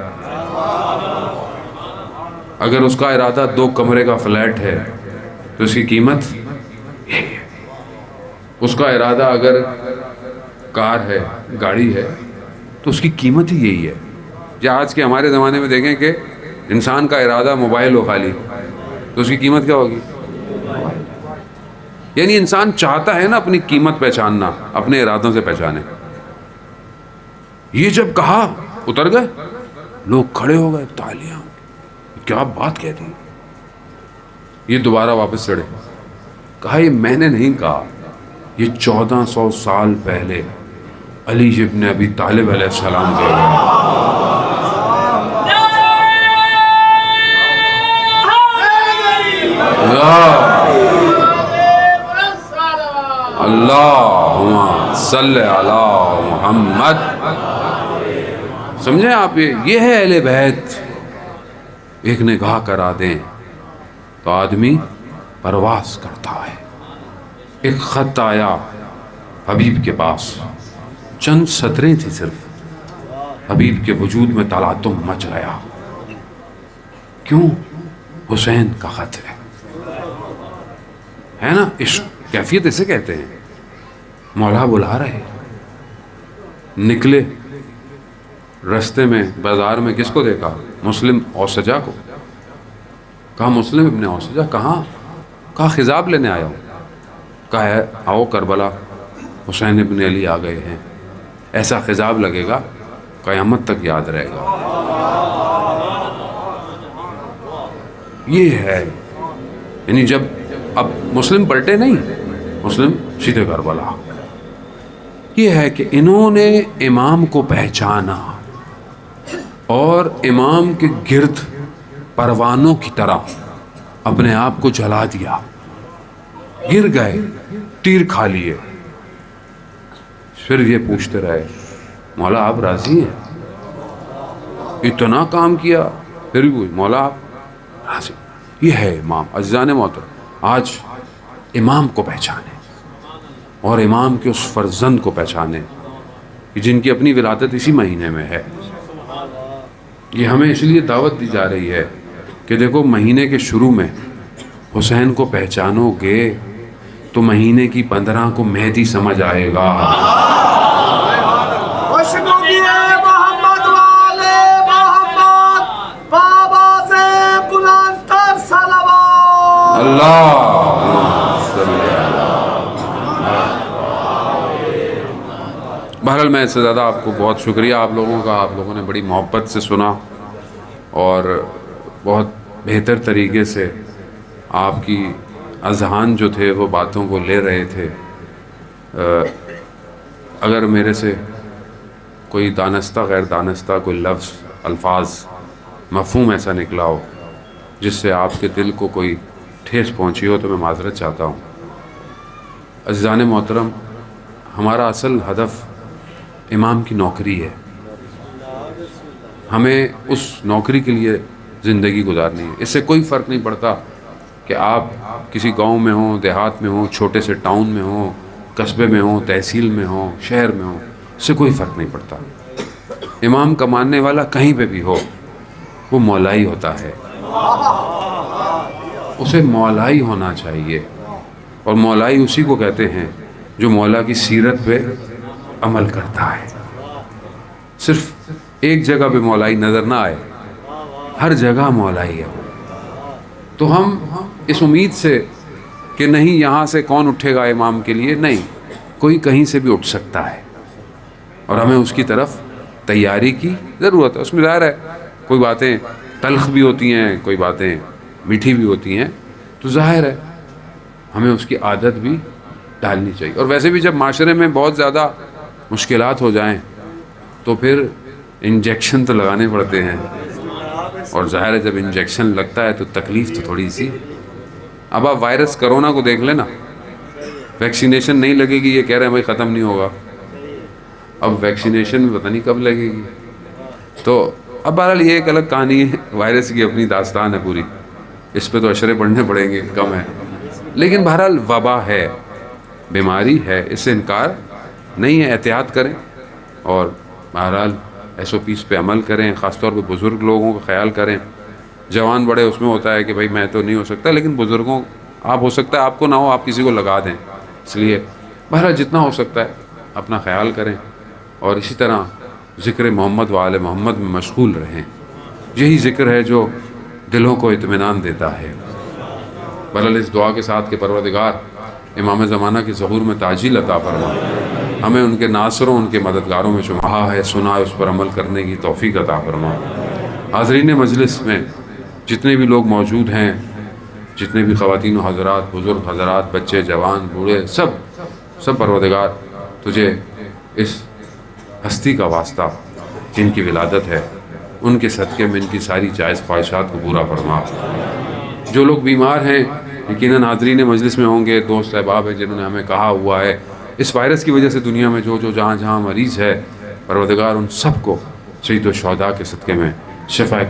اگر اس کا ارادہ 2 کمرے کا فلیٹ ہے تو اس کی قیمت یہی ہے. اس کا ارادہ اگر کار ہے، گاڑی ہے، تو اس کی قیمت ہی یہی ہے. یا آج کے ہمارے زمانے میں دیکھیں کہ انسان کا ارادہ موبائل ہو خالی، تو اس کی قیمت کیا ہوگی؟ یعنی انسان چاہتا ہے نا اپنی قیمت پہچاننا، اپنے ارادوں سے پہچانے. یہ جب کہا اتر گئے، لوگ کھڑے ہو گئے، تالیاں، کیا بات کہتی. یہ دوبارہ واپس چڑھے. کہا یہ میں نے نہیں کہا، یہ 1400 سال پہلے علی ابن ابی طالب علیہ السلام کہہ گئے. اللہم صلی علی محمد. سمجھیں آپ، یہ ہے اہل بیت. ایک نگاہ کرا دیں تو آدمی پرواز کرتا ہے. ایک خط آیا حبیب کے پاس، چند سطریں تھی صرف. حبیب کے وجود میں تلاطم مچ گیا. کیوں؟ حسین کا خط ہے. ہے نا عشق کیفیت اسے کہتے ہیں. مولا بلا رہے, نکلے رستے میں بازار میں کس کو دیکھا؟ مسلم اوسجا کو. کہا مسلم ابن اوسجا کہاں؟ کہا خضاب لینے آیا ہوں. کہا آؤ کربلا حسین ابن علی آ گئے ہیں. ایسا خضاب لگے گا قیامت تک یاد رہے گا. یہ ہے یعنی جب اب مسلم پلٹے نہیں, مسلم سیدھے کربلا. یہ ہے کہ انہوں نے امام کو پہچانا اور امام کے گرد پروانوں کی طرح اپنے آپ کو جلا دیا. گر گئے, تیر کھا لیے. پھر یہ پوچھتے رہے مولا آپ راضی ہیں؟ اتنا کام کیا پھر بھی پوچھ مولا آپ راضی؟ یہ ہے امام. عزیزان محترم, آج امام کو پہچانے اور امام کے اس فرزند کو پہچانے جن کی اپنی ولادت اسی مہینے میں ہے. یہ ہمیں اس لیے دعوت دی جا رہی ہے کہ دیکھو مہینے کے شروع میں حسین کو پہچانو گے تو مہینے کی 15 کو مہدی سمجھ آئے گا. محمد والے محمد بابا سے بلند تر صلوات. اللہ بہرحال میں اس سے زیادہ آپ کو بہت شکریہ آپ لوگوں کا. آپ لوگوں نے بڑی محبت سے سنا اور بہت بہتر طریقے سے آپ کی اذہان جو تھے وہ باتوں کو لے رہے تھے. اگر میرے سے کوئی دانستہ غیر دانستہ کوئی لفظ الفاظ مفہوم ایسا نکلا ہو جس سے آپ کے دل کو کوئی ٹھیس پہنچی ہو تو میں معذرت چاہتا ہوں. عزیزان محترم, ہمارا اصل ہدف امام کی نوکری ہے. ہمیں اس نوکری کے لیے زندگی گزارنی ہے. اس سے کوئی فرق نہیں پڑتا کہ آپ کسی گاؤں میں ہوں, دیہات میں ہوں, چھوٹے سے ٹاؤن میں ہوں, قصبے میں ہوں, تحصیل میں ہوں, شہر میں ہوں, اس سے کوئی فرق نہیں پڑتا. امام کا ماننے والا کہیں پہ بھی ہو وہ مولائی ہوتا ہے. اسے مولائی ہونا چاہیے. اور مولائی اسی کو کہتے ہیں جو مولا کی سیرت پہ عمل کرتا ہے. صرف ایک جگہ پہ مولائی نظر نہ آئے, ہر جگہ مولائی ہے. تو ہم اس امید سے کہ نہیں یہاں سے کون اٹھے گا امام کے لیے, نہیں, کوئی کہیں سے بھی اٹھ سکتا ہے اور ہمیں اس کی طرف تیاری کی ضرورت ہے. اس میں ظاہر ہے کوئی باتیں تلخ بھی ہوتی ہیں, کوئی باتیں میٹھی بھی ہوتی ہیں, تو ظاہر ہے ہمیں اس کی عادت بھی ڈالنی چاہیے. اور ویسے بھی جب معاشرے میں بہت زیادہ مشکلات ہو جائیں تو پھر انجیکشن تو لگانے پڑتے ہیں, اور ظاہر ہے جب انجیکشن لگتا ہے تو تکلیف تو تھوڑی سی. اب آپ وائرس کرونا کو دیکھ لیں نا, ویکسینیشن نہیں لگے گی یہ کہہ رہے ہیں بھائی ختم نہیں ہوگا. اب ویکسینیشن پتہ نہیں کب لگے گی. تو اب بہرحال یہ ایک الگ کہانی ہے, وائرس کی اپنی داستان ہے پوری, اس پہ تو اشرے پڑھنے پڑیں گے, کم ہے. لیکن بہرحال وبا ہے, بیماری ہے, اس سے انکار نہیں ہے. احتیاط کریں اور بہرحال SOPs پہ عمل کریں. خاص طور پہ بزرگ لوگوں کا خیال کریں. جوان بڑے اس میں ہوتا ہے کہ بھائی میں تو نہیں ہو سکتا, لیکن بزرگوں آپ ہو سکتا ہے آپ کو نہ ہو, آپ کسی کو لگا دیں. اس لیے بہرحال جتنا ہو سکتا ہے اپنا خیال کریں اور اسی طرح ذکر محمد و آل محمد میں مشغول رہیں. یہی ذکر ہے جو دلوں کو اطمینان دیتا ہے. بہرحال اس دعا کے ساتھ کہ پروردگار امام زمانہ کی ظہور میں تعجیل عطا فرما, ہمیں ان کے ناصروں ان کے مددگاروں میں شمار ہے سنا اس پر عمل کرنے کی توفیق عطا فرما. حاضرین مجلس میں جتنے بھی لوگ موجود ہیں, جتنے بھی خواتین و حضرات, بزرگ حضرات, بچے, جوان, بوڑھے, سب پروردگار تجھے اس ہستی کا واسطہ جن کی ولادت ہے ان کے صدقے میں ان کی ساری جائز خواہشات کو پورا فرما. جو لوگ بیمار ہیں یقیناً حاضرین مجلس میں ہوں گے, دوست احباب ہیں جنہوں نے ہمیں کہا ہوا ہے اس وائرس کی وجہ سے دنیا میں جو جہاں مریض ہے, پروردگار ان سب کو سید الشہداء کے صدقے میں شفا